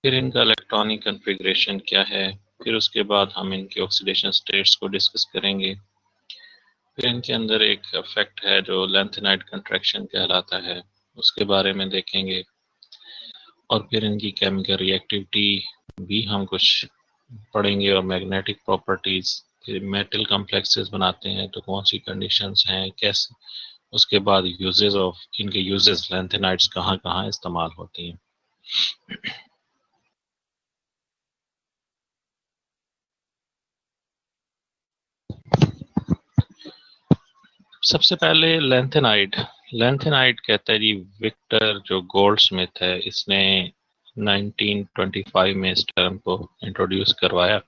फिर इनका electronic configuration क्या है, फिर उसके बाद हम इनके ऑक्सीडेशन स्टेट्स को डिस्कस करेंगे। फिर इनके अंदर एक इफेक्ट है जो लैंथेनाइड कंट्रैक्शन कहलाता है, उसके बारे में देखेंगे। और फिर इनकी केमिकल रिएक्टिविटी भी हम कुछ पढ़ेंगे और मैग्नेटिक प्रॉपर्टीज। फिर मेटल कॉम्प्लेक्सेस बनाते हैं तो कौन सी कंडीशंस हैं, कैसे, उसके बाद यूजेस ऑफ इनके यूजेस, लैंथेनाइड्स कहाँ कहाँ इस्तेमाल होती हैं। सबसे पहले लैंथेनाइड कहता है जी विक्टर जो गोल्डस्मिथ है, इसने 1925 में इस टर्म को इंट्रोड्यूस करवाया।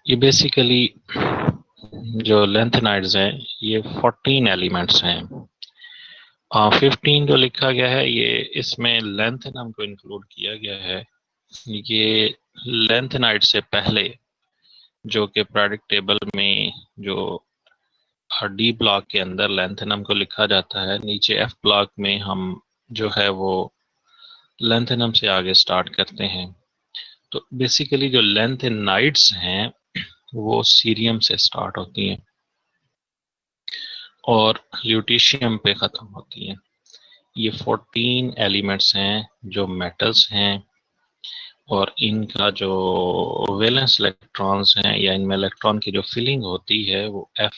ये बेसिकली जो लैंथेनाइड्स हैं ये 14 एलिमेंट्स हैं। 15 जो लिखा गया है ये इसमें लैंथेनम को इंक्लूड किया गया है। ये लैंथेनाइड से पहले जो कि प्रोडक्ट टेबल में जो डी ब्लॉक के अंदर लैंथेनम को लिखा जाता है, नीचे एफ ब्लॉक में हम जो है वो लैंथेनम से आगे स्टार्ट करते हैं। तो बेसिकली जो लैंथेनाइड्स हैं वो सीरियम से स्टार्ट होती हैं और ल्यूटीशियम पे ख़त्म होती हैं। ये 14 एलिमेंट्स हैं जो मेटल्स हैं, और इनका जो वैलेंस इलेक्ट्रॉन्स हैं या इनमें इलेक्ट्रॉन की जो फिलिंग होती है वो एफ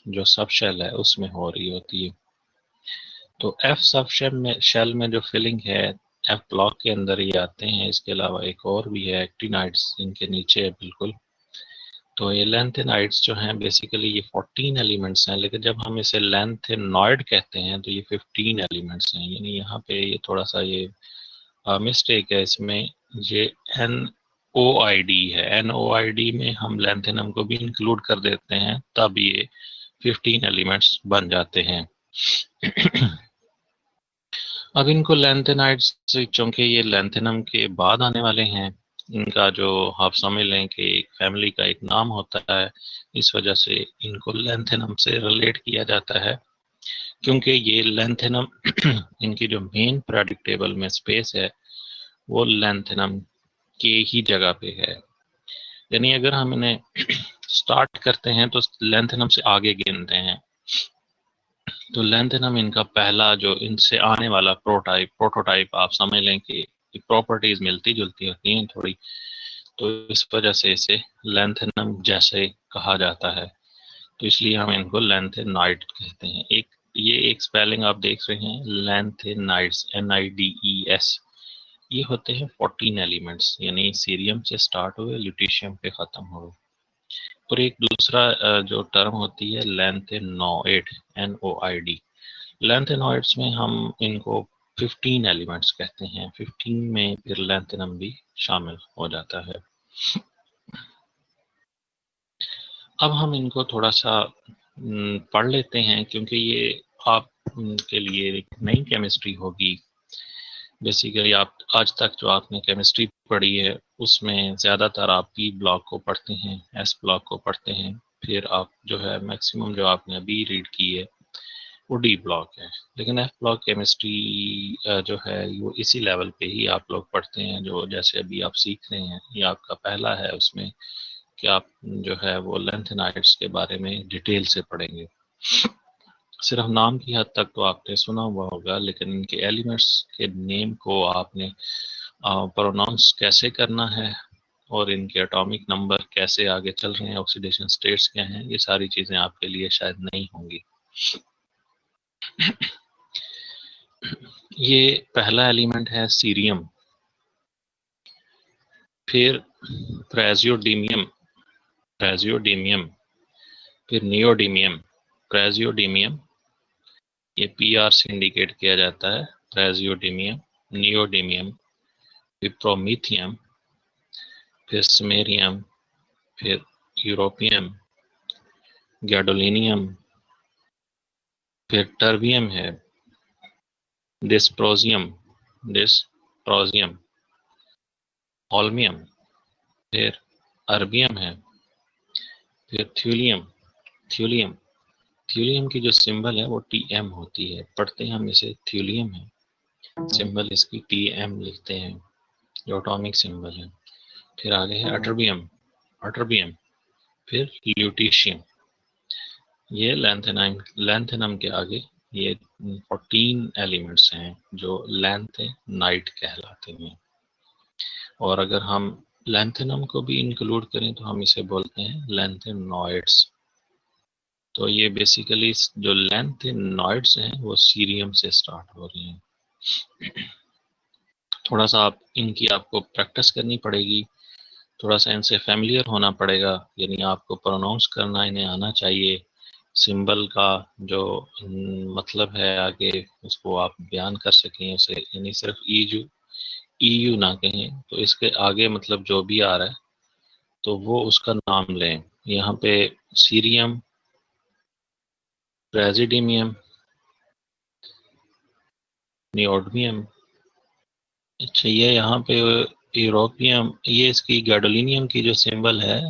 जो सब शेल है उसमें हो रही होती है। तो एफ सब शेल में जो फिलिंग है एफ ब्लॉक के अंदर ही आते हैं। इसके अलावा एक और भी है एक्टिनाइड्स, इनके नीचे है बिल्कुल। तो ये लैंथेनाइड्स जो हैं बेसिकली ये 14 एलिमेंट्स हैं, लेकिन जब हम इसे लैंथेनॉइड कहते हैं तो ये 15 एलिमेंट्स हैं। यानी यहाँ पे ये थोड़ा सा ये मिस्टेक है इसमें। ये NOID है, NOID में हम लैंथेनम को भी इंक्लूड कर देते हैं, तब ये 15 एलिमेंट्स बन जाते हैं। अब इनको लैंथेनाइड्स, चूंकि ये लैंथेनम के बाद आने वाले हैं, इनका जो आप समझ लें कि एक फैमिली का एक नाम होता है, इस वजह से इनको लैंथेनम से रिलेट किया जाता है, क्योंकि ये लैंथेनम इनकी जो मेन पीरियोडिक टेबल में स्पेस है वो लैंथेनम के ही जगह पे है। यानी अगर हम इन्हें स्टार्ट करते हैं तो लैंथेनम से आगे गिनते हैं, तो लैंथेनम इनका पहला जो इनसे आने वाला प्रोटोटाइप आप समझ लें कि प्रॉपर्टीज मिलती जुलती होती हैं थोड़ी, तो इस वजह से इसे लैंथेनम जैसे कहा जाता है, तो इसलिए हम इनको लैंथेनाइड कहते हैं। ये एक स्पेलिंग आप देख रहे हैं लैंथेनाइड्स, NIDES। ये होते हैं 14 एलिमेंट्स, यानी सीरियम से स्टार्ट हुए ल्यूटीशियम पे खत्म हुए। और एक दूसरा जो टर्म होती है लैंथेनॉइड, NOID। लैंथेनॉइड्स में हम इनको 15 एलिमेंट्स कहते हैं। 15 में फिर लैंथेनम भी शामिल हो जाता है। अब हम इनको थोड़ा सा पढ़ लेते हैं, क्योंकि ये आप के लिए एक नई केमिस्ट्री होगी। बेसिकली आप आज तक जो आपने केमिस्ट्री पढ़ी है उसमें ज़्यादातर आप P ब्लॉक को पढ़ते हैं, S ब्लॉक को पढ़ते हैं, फिर आप जो है मैक्सिमम जो आपने अभी रीड की है वो D ब्लॉक है। लेकिन F ब्लॉक केमिस्ट्री जो है वो इसी लेवल पे ही आप लोग पढ़ते हैं, जो जैसे अभी आप सीख रहे हैं। ये आपका पहला है उसमें कि आप जो है वो लैंथेनाइड्स के बारे में डिटेल से पढ़ेंगे। सिर्फ नाम की हद तक तो आपने सुना हुआ होगा, लेकिन इनके एलिमेंट्स के नेम को आपने प्रोनाउंस कैसे करना है और इनके एटॉमिक नंबर कैसे आगे चल रहे हैं, ऑक्सीडेशन स्टेट्स क्या हैं, ये सारी चीज़ें आपके लिए शायद नहीं होंगी। ये पहला एलिमेंट है सीरियम, फिर प्रेजियोडीमियम, फिर नियोडीमियम, प्रेजियोडीमियम, ये PR से इंडिकेट किया जाता है, प्रेजियोडीमियम, नियोडीमियम, फिर प्रोमीथियम, फिर स्मेरियम, फिर यूरोपियम, गैडोलिनियम, फिर टर्बियम है, डिस्प्रोजियम, ओल्मियम, फिर अर्बियम है, फिर थ्यूलियम की जो सिंबल है वो TM होती है, पढ़ते हैं हम इसे थ्यूलियम है, सिंबल इसकी TM लिखते हैं। जो एटॉमिक सिंबल है। फिर आगे है अटरबियम, फिर ल्यूटिशियम। ये लैंथेनम के आगे ये 14 एलिमेंट्स हैं जो लैंथेनाइट कहलाते हैं। और अगर हम लैंथेनम को भी इंक्लूड करें तो हम इसे बोलते हैं लैंथेनॉइड्स। तो ये बेसिकली जो लैंथेनॉइड्स हैं वो सीरियम से स्टार्ट हो रही हैं। थोड़ा सा इनकी आपको प्रैक्टिस करनी पड़ेगी, थोड़ा सा इनसे फैमिलियर होना पड़ेगा, यानी आपको प्रोनाउंस करना इन्हें आना चाहिए। सिंबल का जो मतलब है आगे उसको आप बयान कर सकें उसे, यानी सिर्फ ईयू ना कहें, तो इसके आगे मतलब जो भी आ रहा है तो वो उसका नाम लें। यहाँ पे सीरियम, प्रेसिडियम, नियोडमियम। अच्छा, ये यहाँ पे यूरोपियम, ये इसकी गैडोलिनियम की जो सिंबल है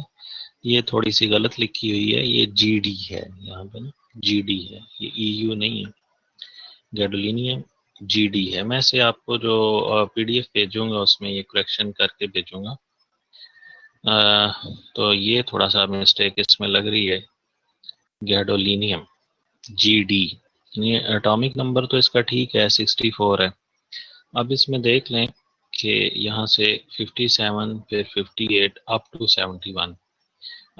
ये थोड़ी सी गलत लिखी हुई है, ये जीडी है यहाँ पे ना, जीडी है, ये ईयू नहीं है। गैडोलिनियम जीडी है। मैं से आपको जो पीडीएफ भेजूंगा उसमें ये करेक्शन करके भेजूंगा। तो ये थोड़ा सा मिस्टेक इसमें लग रही है, गैडोलिनियम जीडी। ये एटॉमिक नंबर तो इसका ठीक है 64 है। अब इसमें देख लें कि यहाँ से 57, फिर 58 अप टू 71।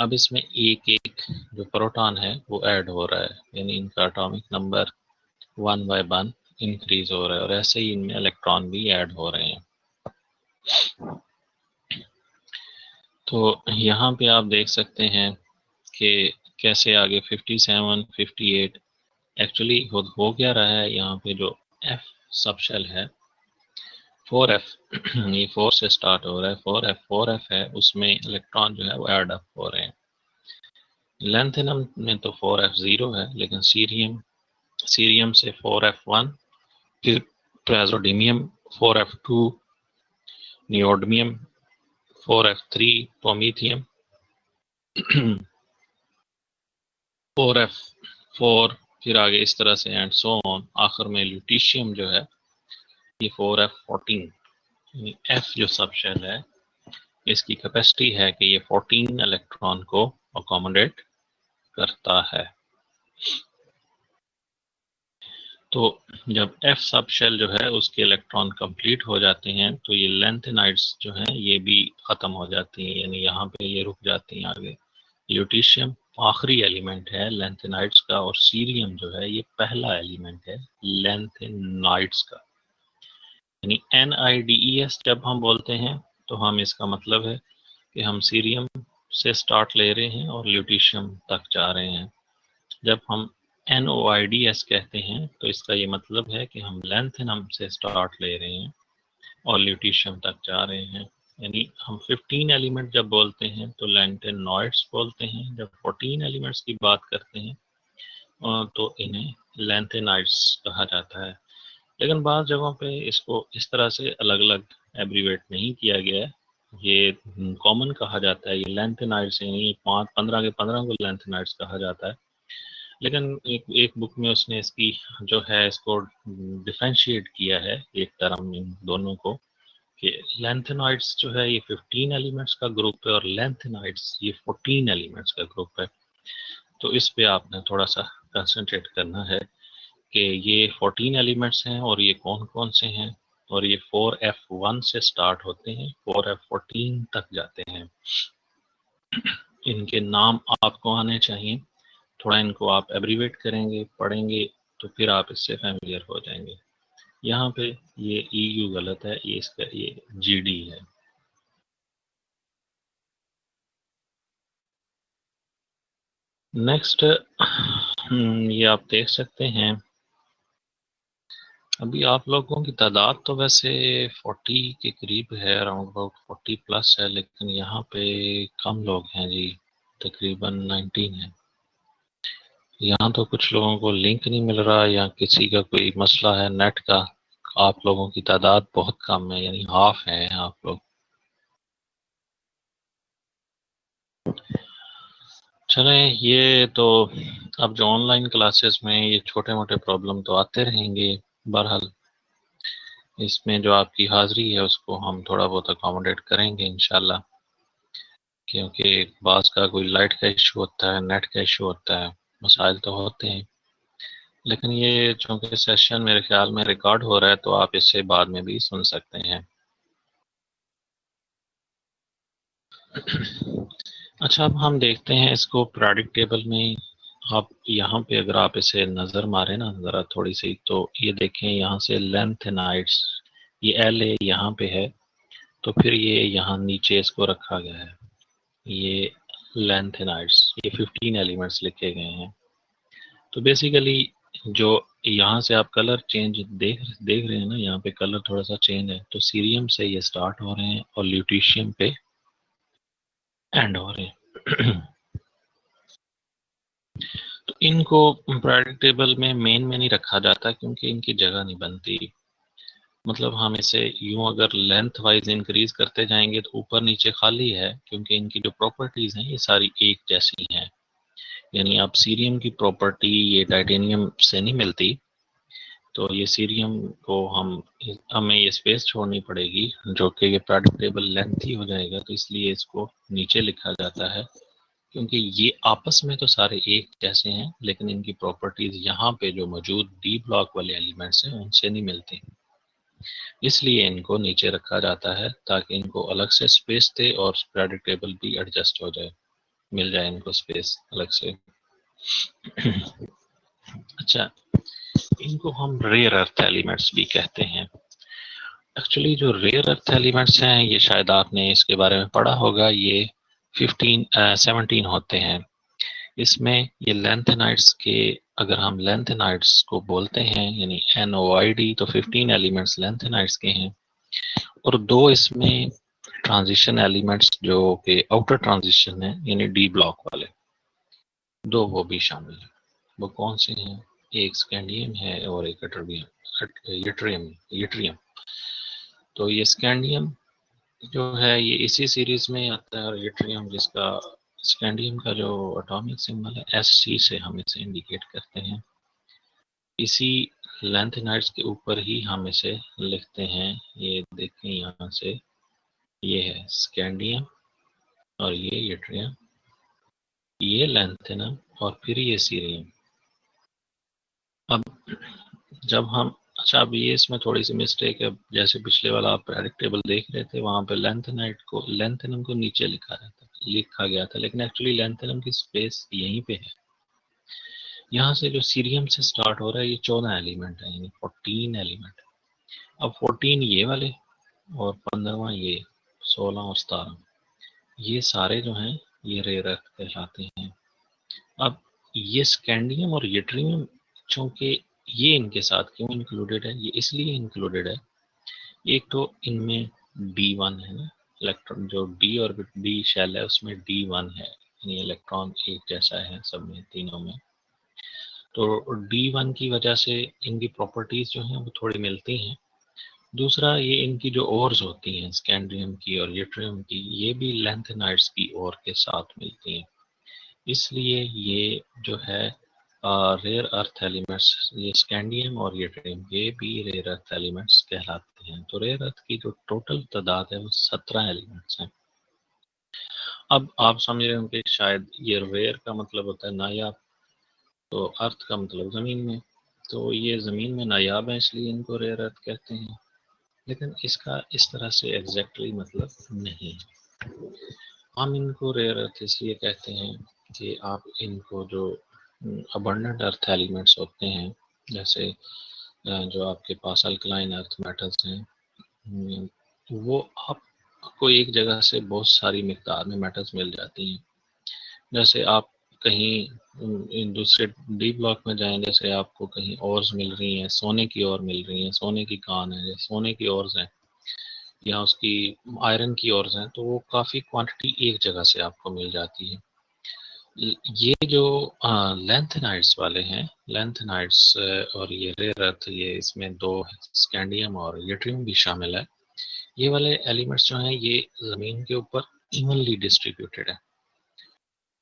अब इसमें एक एक जो प्रोटॉन है वो ऐड हो रहा है, यानी इनका एटॉमिक नंबर 1 बाय 1 इंक्रीज हो रहा है, और ऐसे ही इनमें इलेक्ट्रॉन भी ऐड हो रहे हैं। तो यहाँ पे आप देख सकते हैं कि कैसे आगे 57, 58 एक्चुअली हो क्या रहा है। यहाँ पे जो एफ सब शेल है 4f, ये 4 से स्टार्ट हो रहा है, 4f है, उसमें इलेक्ट्रॉन जो है वो ऐड अप हो रहे हैं। लैंथेनम में तो 4f 0 है, लेकिन सीरियम से 4f1, फिर प्रेसोडियम 4f2, नियोडमियम 4f3, प्रोमीथियम 4f4, फिर आगे इस तरह से एंड सो ऑन। आखिर में ल्यूटिशियम जो है ये 4f14, एफ जो सब शेल है इसकी कैपेसिटी है कि ये 14 इलेक्ट्रॉन को अकोमोडेट करता है। तो जब एफ सब शेल जो है उसके इलेक्ट्रॉन कंप्लीट हो जाते हैं तो ये लैंथेनाइड्स जो हैं ये भी खत्म हो जाती हैं, यानी यहाँ पे ये रुक जाती हैं आगे। ल्यूटिशियम आखिरी एलिमेंट है लैंथेनाइड्स का, और सीरियम जो है ये पहला एलिमेंट है लैंथेनाइड्स का। यानी NIDES जब हम बोलते हैं तो हम इसका मतलब है कि हम सीरियम से स्टार्ट ले रहे हैं और ल्यूटिशियम तक जा रहे हैं। जब हम NOIDS कहते हैं तो इसका ये मतलब है कि हम लैंथेनम से स्टार्ट ले रहे हैं और ल्यूटिशियम तक जा रहे हैं। यानी हम 15 एलिमेंट जब बोलते हैं तो लैंथेनॉइड्स बोलते हैं, जब 14 एलिमेंट्स की बात करते हैं तो इन्हें लैंथेनाइड्स कहा जाता है। लेकिन बाज़ जगहों पे इसको इस तरह से अलग अलग एब्रीवेट नहीं किया गया है, ये कॉमन कहा जाता है, ये लैंथेनाइड्स, यानी 5-15 के 15 को लैंथेनाइड्स कहा जाता है। लेकिन एक बुक में उसने इसकी जो है इसको डिफरेंशिएट किया है एक टर्म इन दोनों को, कि लैंथेनॉइड्स जो है ये 15 एलिमेंट्स का ग्रुप है और लैंथेनाइड्स ये 14 एलिमेंट्स का ग्रुप है। तो इस पे आपने थोड़ा सा कंसंट्रेट करना है कि ये 14 एलिमेंट्स हैं और ये कौन कौन से हैं, और ये 4f1 से स्टार्ट होते हैं 4f14 तक जाते हैं। इनके नाम आपको आने चाहिए, थोड़ा इनको आप एब्रीवेट करेंगे, पढ़ेंगे, तो फिर आप इससे फैमिलियर हो जाएंगे। यहाँ पे ये EU गलत है, ये इसका ये GD है। नेक्स्ट ये आप देख सकते हैं, अभी आप लोगों की तादाद तो वैसे 40 के करीब है, अराउंड अबाउट 40 प्लस है, लेकिन यहाँ पे कम लोग हैं जी, तकरीबन 19 है। यहाँ तो कुछ लोगों को लिंक नहीं मिल रहा या किसी का कोई मसला है नेट का। आप लोगों की तादाद बहुत कम है, यानी हाफ है आप लोग। चले, ये तो अब जो ऑनलाइन क्लासेस में ये छोटे मोटे प्रॉब्लम तो आते रहेंगे, बहरहाल इसमें जो आपकी हाज़िरी है उसको हम थोड़ा बहुत अकोमोडेट करेंगे इंशाल्लाह, क्योंकि बाज़ का कोई लाइट का इशू होता है, नेट का इशू होता है, मसाइल तो होते हैं। लेकिन ये चूँकि सेशन मेरे ख़्याल में रिकॉर्ड हो रहा है, तो आप इसे बाद में भी सुन सकते हैं। अच्छा, अब हम देखते हैं इसको पीरियडिक टेबल में। आप यहाँ पे अगर आप इसे नज़र मारें ना ज़रा थोड़ी सी, तो ये देखें यहाँ से लेंथेनाइड्स, ये एल ए यहाँ पे है, तो फिर ये यहाँ नीचे इसको रखा गया है, ये लेंथेनाइड्स, ये 15 एलिमेंट्स लिखे गए हैं। तो बेसिकली जो यहाँ से आप कलर चेंज देख रहे हैं ना, यहाँ पे कलर थोड़ा सा चेंज है, तो सीरियम से ये स्टार्ट हो रहे हैं और ल्यूटीशियम पे एंड हो रहे हैं। तो इनको पीरियडिक टेबल में मेन में नहीं रखा जाता क्योंकि इनकी जगह नहीं बनती। मतलब हम इसे यूं अगर लेंथ वाइज इंक्रीज करते जाएंगे तो ऊपर नीचे खाली है, क्योंकि इनकी जो प्रॉपर्टीज हैं ये सारी एक जैसी हैं। यानी आप सीरियम की प्रॉपर्टी ये टाइटेनियम से नहीं मिलती, तो ये सीरियम को हमें ये स्पेस छोड़नी पड़ेगी, जो कि ये पीरियडिक टेबल लेंथ ही हो जाएगा, तो इसलिए इसको नीचे लिखा जाता है, क्योंकि ये आपस में तो सारे एक जैसे हैं, लेकिन इनकी प्रॉपर्टीज यहाँ पे जो मौजूद डी ब्लॉक वाले एलिमेंट्स हैं उनसे नहीं मिलती, इसलिए इनको नीचे रखा जाता है ताकि इनको अलग से स्पेस दे और पीरियडिक टेबल भी एडजस्ट हो जाए, मिल जाए इनको स्पेस अलग से। अच्छा, इनको हम रेयर अर्थ एलिमेंट्स भी कहते हैं। एक्चुअली जो रेयर अर्थ एलिमेंट्स हैं ये शायद आपने इसके बारे में पढ़ा होगा, ये 17 होते हैं। इसमें ये लेंथेनाइड्स के, अगर हम लेंथेनाइड्स को बोलते हैं यानी NOID, तो 15 एलिमेंट्स लेंथेनाइड्स के हैं और 2 इसमें ट्रांजिशन एलिमेंट्स जो कि आउटर ट्रांजिशन है यानी डी ब्लॉक वाले, 2 वो भी शामिल है। वो कौन से हैं? एक स्कैंडियम है और एक यट्रियम। तो ये स्कैंडियम जो है ये इसी सीरीज में आता है, और यट्रियम जिसका स्कैंडियम का जो एटॉमिक सिंबल है SC से हम इसे इंडिकेट करते हैं, इसी लेंथेनाइड्स के ऊपर ही हम इसे लिखते हैं। ये देखें यहाँ से, ये है स्कैंडियम और ये यट्रियम, ये लेंथेनम और फिर ये सीरियम। अब जब हम, अच्छा अब ये इसमें थोड़ी सी मिस्टेक है, जैसे पिछले वाला आप पीरियडिक टेबल देख रहे थे वहां पे लेंथेनम को नीचे लिखा गया था, लेकिन एक्चुअली लेंथेनम की स्पेस यहीं पे है। यहाँ से जो सीरियम से स्टार्ट हो रहा है ये 14 एलिमेंट है, यानी 14 एलिमेंट। अब 14 ये वाले और 15वां ये, 16 और 17, ये सारे जो हैं ये रेयर अर्थ कहलाते हैं। अब ये स्कैंडियम और यट्रियम चूंकि ये इनके साथ क्यों इंक्लूडेड है, ये इसलिए इंक्लूडेड है, एक तो इनमें D1 है ना, इलेक्ट्रॉन जो D और D शेल है उसमें D1 है, यानी इलेक्ट्रॉन एक जैसा है सब में, तीनों में। तो D1 की वजह से इनकी प्रॉपर्टीज जो हैं वो थोड़ी मिलती हैं। दूसरा, ये इनकी जो ओर्स होती हैं स्कैंडियम की और यट्रियम की, ये भी लेंथेनाइड्स की ओर के साथ मिलती हैं, इसलिए ये जो है रेयर अर्थ एलिमेंट्स, ये स्कैंडियम और यट्रियम ये भी रेयर अर्थ एलिमेंट्स कहलाते हैं। तो रेयर अर्थ की जो टोटल तादाद है वो 17 एलिमेंट्स हैं। अब आप समझ रहे होंगे शायद ये रेयर का मतलब होता है नायाब, तो अर्थ का मतलब ज़मीन में, तो ये ज़मीन में नायाब है इसलिए इनको रेयर अर्थ कहते हैं, लेकिन इसका इस तरह से एग्जैक्टली मतलब नहीं है। हम इनको रेयर अर्थ इसलिए कहते हैं कि आप इनको जो अबंडेंट अर्थ एलिमेंट्स होते हैं, जैसे जो आपके पास अल्कलाइन अर्थ मेटल्स हैं, वो आपको एक जगह से बहुत सारी मिकदार में मेटल्स मिल जाती हैं। जैसे आप कहीं दूसरे डी ब्लॉक में जाएं, जैसे आपको कहीं ओर्स मिल रही हैं, सोने की ओर मिल रही हैं, सोने की कान है, सोने की ओर्स हैं, या उसकी आयरन की ओर्स हैं, तो वो काफ़ी क्वांटिटी एक जगह से आपको मिल जाती है। ये जो लेंथेनाइड्स वाले हैं, लेंथेनाइड्स और ये रेयर अर्थ, ये इसमें 2 स्कैंडियम और यट्रियम भी शामिल है। ये वाले एलिमेंट्स जो हैं ये ज़मीन के ऊपर इवनली डिस्ट्रीब्यूटेड है,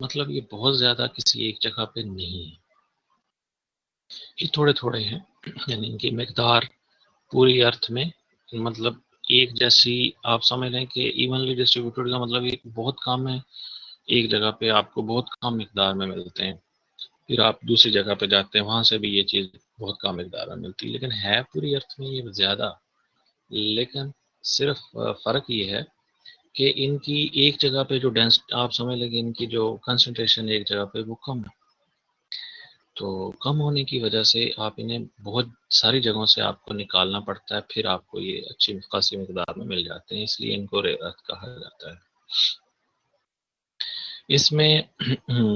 मतलब ये बहुत ज़्यादा किसी एक जगह पे नहीं है, ये थोड़े थोड़े हैं, यानी इनकी मिकदार पूरी अर्थ में मतलब एक जैसी आप समझ लें कि इवनली डिस्ट्रीब्यूटेड का मतलब एक बहुत कम है, एक जगह पे आपको बहुत कम मिकदार में मिलते हैं, फिर आप दूसरी जगह पे जाते हैं वहां से भी ये चीज़ बहुत कम मिकदार में मिलती है, लेकिन है पूरी अर्थ में ये ज़्यादा। लेकिन सिर्फ फ़र्क ये है कि इनकी एक जगह पे जो डेंस आप समझ लेंगे इनकी जो कंसंट्रेशन एक जगह पे वो कम है, तो कम होने की वजह से आप इन्हें बहुत सारी जगहों से आपको निकालना पड़ता है, फिर आपको ये अच्छी खासी मिकदार में मिल जाते हैं, इसलिए इनको रेयर अर्थ कहा जाता है। इसमें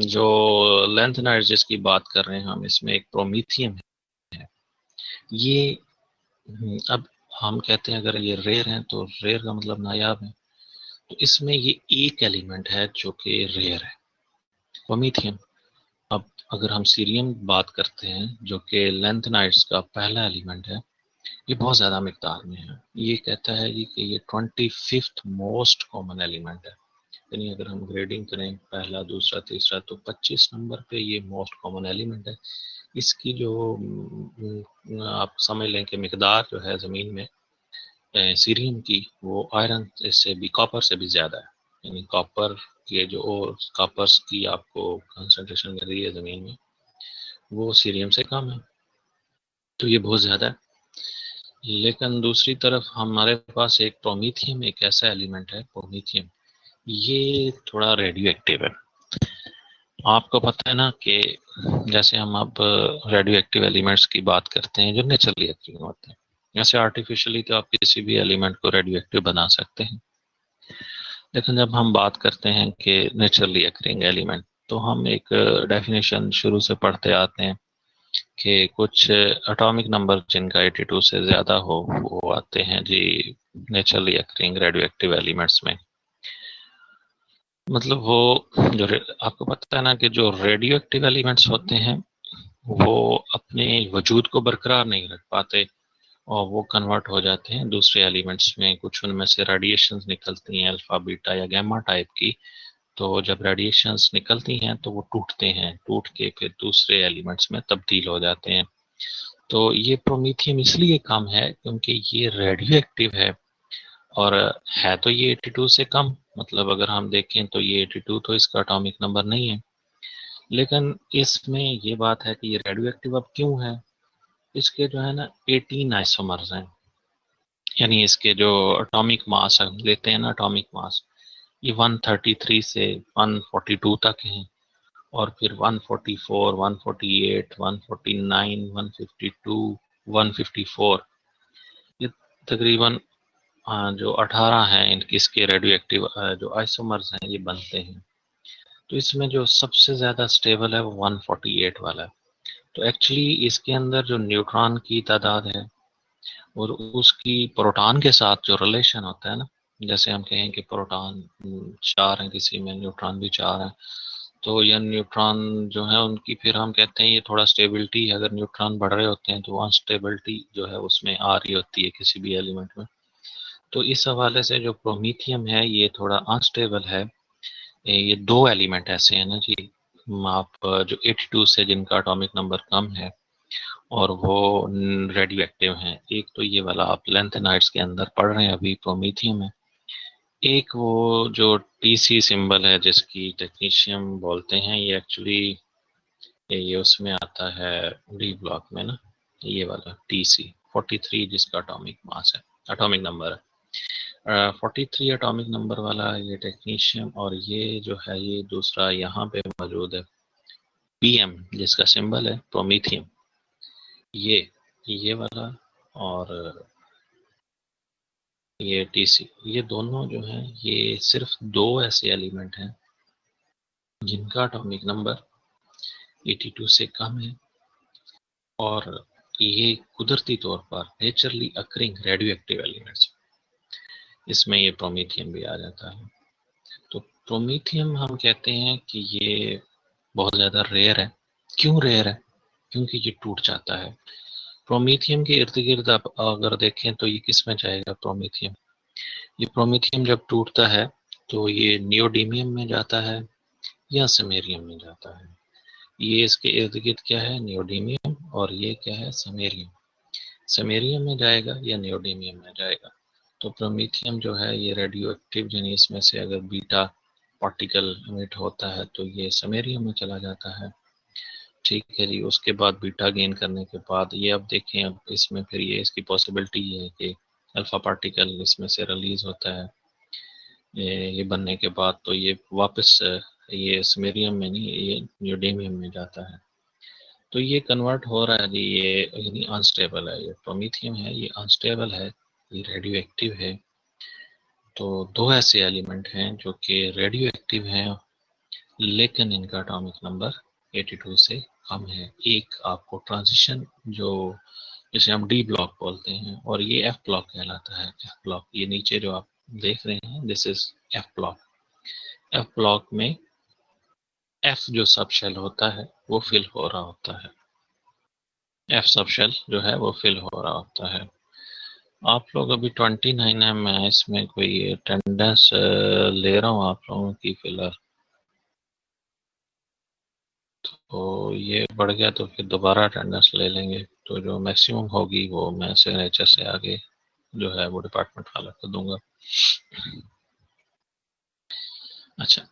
जो लैंथेनाइड्स जिसकी बात कर रहे हैं हम, इसमें एक प्रोमीथियम है। ये अब हम कहते हैं अगर ये रेयर है तो रेयर का मतलब नायाब है, तो इसमें ये एक एलिमेंट है जो कि रेयर है, प्रोमीथियम। अब अगर हम सीरियम बात करते हैं जो कि लैंथेनाइड्स का पहला एलिमेंट है, ये बहुत ज़्यादा मिकदार में है। ये कहता है जी कि ये 25th मोस्ट कॉमन एलिमेंट है, यानी अगर हम ग्रेडिंग करें पहला दूसरा तीसरा तो 25 नंबर पे ये मोस्ट कॉमन एलिमेंट है। इसकी जो आप समझ लें कि मिकदार जो है ज़मीन में सीरियम की, वो आयरन से भी, कॉपर से भी ज़्यादा है, यानी कॉपर के जो और कॉपर्स की आपको कंसंट्रेशन मिल रही है ज़मीन में वो सीरियम से कम है, तो ये बहुत ज़्यादा है। लेकिन दूसरी तरफ हमारे पास एक प्रोमीथियम एक ऐसा एलिमेंट है, प्रोमीथियम ये थोड़ा रेडियो एक्टिव है। आपको पता है ना कि जैसे हम अब रेडियो एक्टिव एलिमेंट्स की बात करते हैं जो नेचुरली एक्टिव होते हैं, जैसे आर्टिफिशियली तो आप किसी भी एलिमेंट को रेडियो एक्टिव बना सकते हैं, लेकिन जब हम बात करते हैं कि नेचुरली एक्टिंग एलिमेंट, तो हम एक डेफिनेशन शुरू से पढ़ते आते हैं कि कुछ एटॉमिक नंबर जिनका 82 से ज़्यादा हो वो आते हैं जी naturally acting radioactive elements में। मतलब वो जो आपको पता है ना कि जो रेडियो एक्टिव एलिमेंट्स होते हैं वो अपने वजूद को बरकरार नहीं रख पाते और वो कन्वर्ट हो जाते हैं दूसरे एलिमेंट्स में। कुछ उनमें से रेडिएशंस निकलती हैं अल्फा बीटा या गैमा टाइप की, तो जब रेडिएशंस निकलती हैं तो वो टूटते हैं, टूट के फिर दूसरे एलिमेंट्स में तब्दील हो जाते हैं। तो ये प्रोमीथियम इसलिए कम है क्योंकि ये रेडियो एक्टिव है, और है तो ये 82 से कम, मतलब अगर हम देखें तो ये 82 तो इसका एटॉमिक नंबर नहीं है, लेकिन इसमें ये बात है कि ये रेडियो एक्टिव अब क्यों है। इसके जो है ना 18 आइसोमर्स हैं, यानी इसके जो एटॉमिक मास है लेते हैं ना, एटॉमिक मास ये 133 से 142 तक हैं, और फिर 144, 148, 149, 152, 154, ये तकरीबन जो 18 हैं इनकी इसके रेडियो एक्टिव जो आइसोमर्स हैं ये बनते हैं। तो इसमें जो सबसे ज़्यादा स्टेबल है वो 148 वाला है। तो एक्चुअली इसके अंदर जो न्यूट्रॉन की तादाद है और उसकी प्रोटॉन के साथ जो रिलेशन होता है ना, जैसे हम कहें कि प्रोटॉन 4 हैं, किसी में न्यूट्रॉन भी 4 हैं, तो ये न्यूट्रॉन जो है उनकी फिर हम कहते हैं ये थोड़ा स्टेबिलिटी, अगर न्यूट्रॉन बढ़ रहे होते हैं तो अनस्टेबिलिटी जो है उसमें आ रही होती है किसी भी एलिमेंट में। तो इस हवाले से जो प्रोमीथियम है ये थोड़ा अनस्टेबल है। ये दो एलिमेंट ऐसे हैं ना जी, आप जो 82 से जिनका एटॉमिक नंबर कम है और वो रेडियो एक्टिव हैं, एक तो ये वाला आप लैंथेनाइड्स के अंदर पढ़ रहे हैं अभी प्रोमीथियम है, एक वो जो टीसी सिंबल है जिसकी टेक्नीशियम बोलते हैं, ये एक्चुअली ये उसमें आता है डी ब्लॉक में ना, ये वाला टीसी 43 जिसका एटॉमिक मास है, एटॉमिक नंबर है 43 एटॉमिक नंबर वाला ये टेक्नीशियम, और ये जो है ये दूसरा यहाँ पे मौजूद है पीएम जिसका सिंबल है प्रोमीथियम, ये वाला, और ये टीसी, ये दोनों जो हैं ये सिर्फ दो ऐसे एलिमेंट हैं जिनका एटॉमिक नंबर 82 से कम है, और ये कुदरती तौर पर naturally occurring radio active elements, इसमें ये प्रोमीथियम भी आ जाता है। तो प्रोमीथियम हम कहते हैं कि ये बहुत ज़्यादा रेयर है। क्यों रेयर है? क्योंकि ये टूट जाता है। प्रोमीथियम के इर्द गिर्द आप अगर देखें तो ये किस में जाएगा प्रोमीथियम, ये प्रोमीथियम जब टूटता है तो ये नियोडीमियम में जाता है या समेरियम में जाता है। ये इसके इर्द गिर्द क्या है, नियोडीमियम, और ये क्या है, समेरियम। समेरियम में जाएगा या नियोडीमियम में जाएगा। तो प्रोमीथियम जो है ये रेडियो एक्टिव, यानी इसमें से अगर बीटा पार्टिकल इमिट होता है तो ये समेरियम में चला जाता है। ठीक है जी। उसके बाद बीटा गेन करने के बाद ये अब देखें, अब इसमें फिर ये इसकी पॉसिबिलिटी है कि अल्फा पार्टिकल इसमें से रिलीज होता है ये बनने के बाद, तो ये वापस ये समेरियम में नहीं, ये नियोडीमियम में जाता है। तो ये कन्वर्ट हो रहा है जी, ये यानी अनस्टेबल है। ये प्रोमीथियम है, ये अनस्टेबल है, ये रेडियो एक्टिव है। तो दो ऐसे एलिमेंट हैं जो कि रेडियो एक्टिव हैं लेकिन इनका एटॉमिक नंबर 82 से कम है। एक आपको ट्रांजिशन जो जिसे हम डी ब्लॉक बोलते हैं, और ये एफ ब्लॉक कहलाता है। एफ ब्लॉक, ये नीचे जो आप देख रहे हैं, this is F block. F block में एफ जो सब शेल होता है वो फिल हो रहा होता है। एफ सब शेल जो है वो फिल हो रहा होता है। आप लोग अभी 29 में इसमें कोई अटेंडेंस ले रहा हूँ आप लोगों की फिलहाल, तो ये बढ़ गया तो फिर दोबारा अटेंडेंस ले लेंगे। तो जो मैक्सिमम होगी वो मैं सिग्नेचर से आगे जो है वो डिपार्टमेंट वाला को दूंगा। अच्छा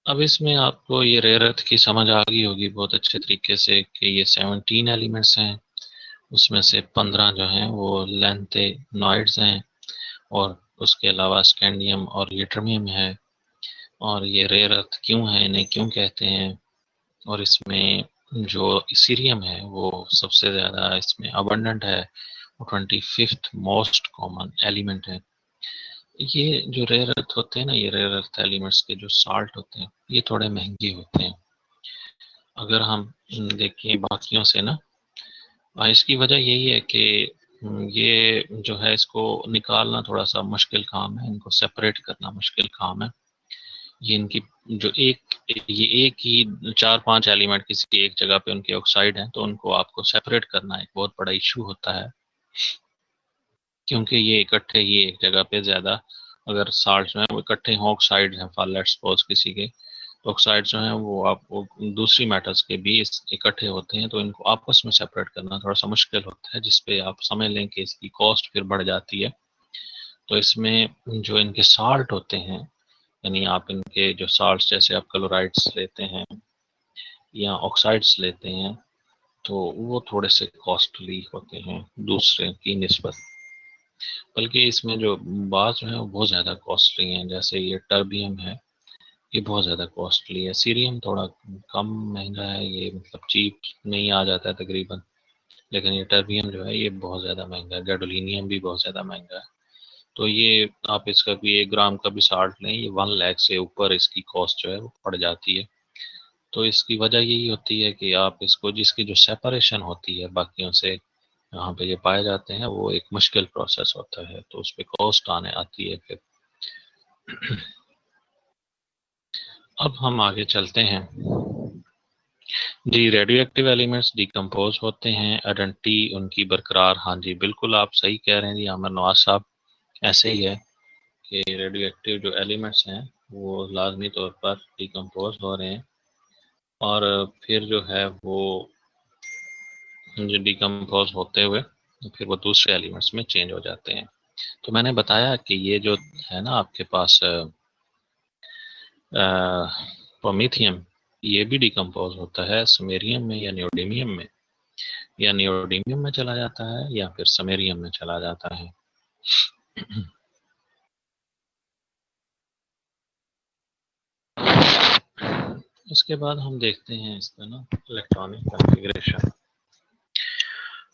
अब इसमें आपको ये रेयर अर्थ की समझ आ गई होगी बहुत अच्छे तरीके से कि ये 17 एलिमेंट्स हैं, उसमें से 15 जो हैं वो लैंथेनॉइड्स हैं, और उसके अलावा स्कैंडियम और यट्रमियम है। और ये रेयर अर्थ क्यों है, इन्हें क्यों कहते हैं, और इसमें जो सीरियम है वो सबसे ज़्यादा इसमें अबंडेंट है, वो 25th मोस्ट कॉमन एलिमेंट है। ये जो रेयर अर्थ होते हैं ना, ये रेयर अर्थ एलिमेंट्स के जो साल्ट होते हैं ये थोड़े महंगे होते हैं अगर हम देखें बाकियों से ना। इसकी वजह यही है कि ये जो है इसको निकालना थोड़ा सा मुश्किल काम है, इनको सेपरेट करना मुश्किल काम है। ये इनकी जो ये एक ही 4-5 एलिमेंट किसी एक जगह पे उनके ऑक्साइड हैं, तो उनको आपको सेपरेट करना एक बहुत बड़ा इशू होता है, क्योंकि ये इकट्ठे ही एक जगह पे ज्यादा अगर साल्ट जो है वो इकट्ठे हों, ऑक्साइड हैं फॉर लेट्स सपोज किसी के, तो ऑक्साइड जो है वो आपको दूसरी मेटल्स के भी इकट्ठे होते हैं, तो इनको आपस में सेपरेट करना थोड़ा सा मुश्किल होता है, जिसपे आप समझ लें कि इसकी कॉस्ट फिर बढ़ जाती है। तो इसमें जो इनके साल्ट होते हैं, यानी आप इनके जो साल्ट जैसे आप क्लोराइड्स लेते हैं या ऑक्साइड्स लेते हैं, तो वो थोड़े से कॉस्टली होते हैं दूसरे की निस्बत। बल्कि इसमें जो बात जो है वो बहुत ज़्यादा कॉस्टली हैं, जैसे ये टर्बियम है, ये बहुत ज़्यादा कॉस्टली है। सीरियम थोड़ा कम महंगा है, ये मतलब चीप में ही आ जाता है तकरीबन, लेकिन ये टर्बियम जो है ये बहुत ज़्यादा महंगा है। गैडोलिनियम भी बहुत ज़्यादा महंगा है। तो ये आप इसका भी 1 ग्राम का भी साल्ट लें, ये 1 लाख से ऊपर इसकी कॉस्ट जो है वो पड़ जाती है। तो इसकी वजह यही होती है कि आप इसको, जिसकी जो सेपरेशन होती है बाकियों से यहाँ पे ये पाए जाते हैं, वो एक मुश्किल प्रोसेस होता है, तो उस पर कॉस्ट आने आती है फिर। अब हम आगे चलते हैं जी। रेडियो एक्टिव एलिमेंट्स डिकम्पोज होते हैं, आइडेंटिटी उनकी बरकरार। हाँ जी बिल्कुल आप सही कह रहे हैं जी आमिर नवाज साहब, ऐसे ही है कि रेडियो एक्टिव जो एलिमेंट्स हैं वो लाजमी तौर पर डिकम्पोज हो रहे हैं, और फिर जो है वो जो डिकम्पोज होते हुए फिर वो दूसरे एलिमेंट्स में चेंज हो जाते हैं। तो मैंने बताया कि ये जो है ना आपके पास प्रोमीथियम, ये भी डिकम्पोज होता है समेरियम में या नियोडीमियम में, या नियोडीमियम में चला जाता है या फिर समेरियम में चला जाता है। इसके बाद हम देखते हैं इसका ना इलेक्ट्रॉनिक कॉन्फ़िगरेशन,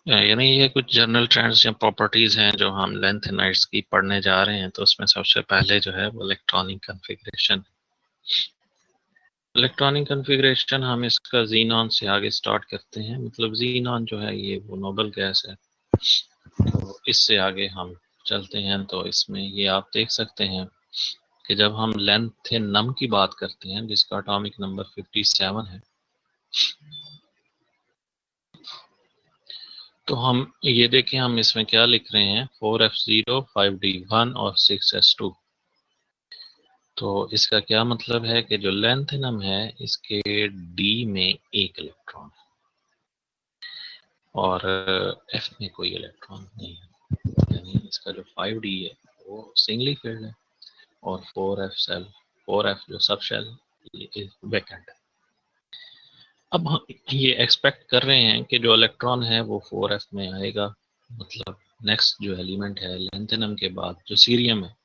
यानी ये कुछ जनरल ट्रेंड्स या प्रॉपर्टीज हैं जो हम लेंथेनाइड्स की पढ़ने जा रहे हैं। तो उसमें सबसे पहले जो है वो इलेक्ट्रॉनिक कॉन्फ़िगरेशन। इलेक्ट्रॉनिक कॉन्फ़िगरेशन हम इसका ज़ीनॉन से आगे स्टार्ट करते हैं, मतलब ज़ीनॉन जो है ये वो नोबल गैस है, तो इससे आगे हम चलते हैं। तो इसमें ये आप देख सकते हैं कि जब हम लेंथेनम की बात करते हैं जिसका एटॉमिक नंबर 57 है, तो हम ये देखें हम इसमें क्या लिख रहे हैं, 4f0 5d1 और 6s2। तो इसका क्या मतलब है कि जो लेंथेनम है इसके डी में एक इलेक्ट्रॉन है, और F में कोई इलेक्ट्रॉन नहीं है, यानी इसका जो 5D है वो सिंगली फील्ड है, और 4F जो सब शेल ये वैकेंट है। अब हम ये एक्सपेक्ट कर रहे हैं कि जो इलेक्ट्रॉन है वो 4F में आएगा, मतलब नेक्स्ट जो एलिमेंट है लैंथेनम के बाद जो सीरियम है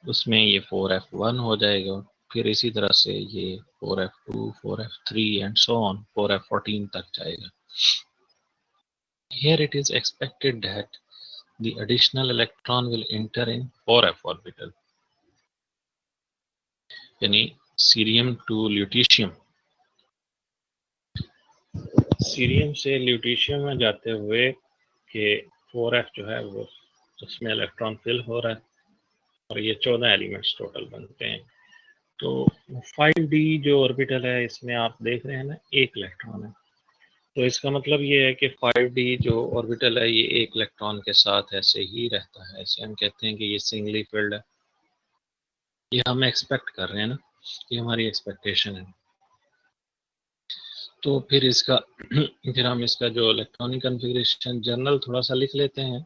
उसमें ये 4F1 हो जाएगा, फिर इसी तरह से ये 4F2, 4F3 and so on 4F14 तक जाएगा। Here it is expected that the additional electron will enter in 4F orbital, यानी सीरियम टू ल्यूटीशियम, सीरियम से ल्यूटीशियम में जाते हुए कि 4F जो है वो उसमें इलेक्ट्रॉन फिल हो रहा है, और ये 14 एलिमेंट्स टोटल बनते हैं। तो 5D जो ऑर्बिटल है इसमें आप देख रहे हैं ना, एक इलेक्ट्रॉन है, तो इसका मतलब ये है कि 5D जो ऑर्बिटल है ये एक इलेक्ट्रॉन के साथ ऐसे ही रहता है, ऐसे हम कहते हैं कि ये सिंगली फील्ड है। ये हम एक्सपेक्ट कर रहे हैं ना, ये हमारी एक्सपेक्टेशन है। तो फिर इसका फिर हम इसका जो इलेक्ट्रॉनिक कन्फिग्रेशन जनरल थोड़ा सा लिख लेते हैं।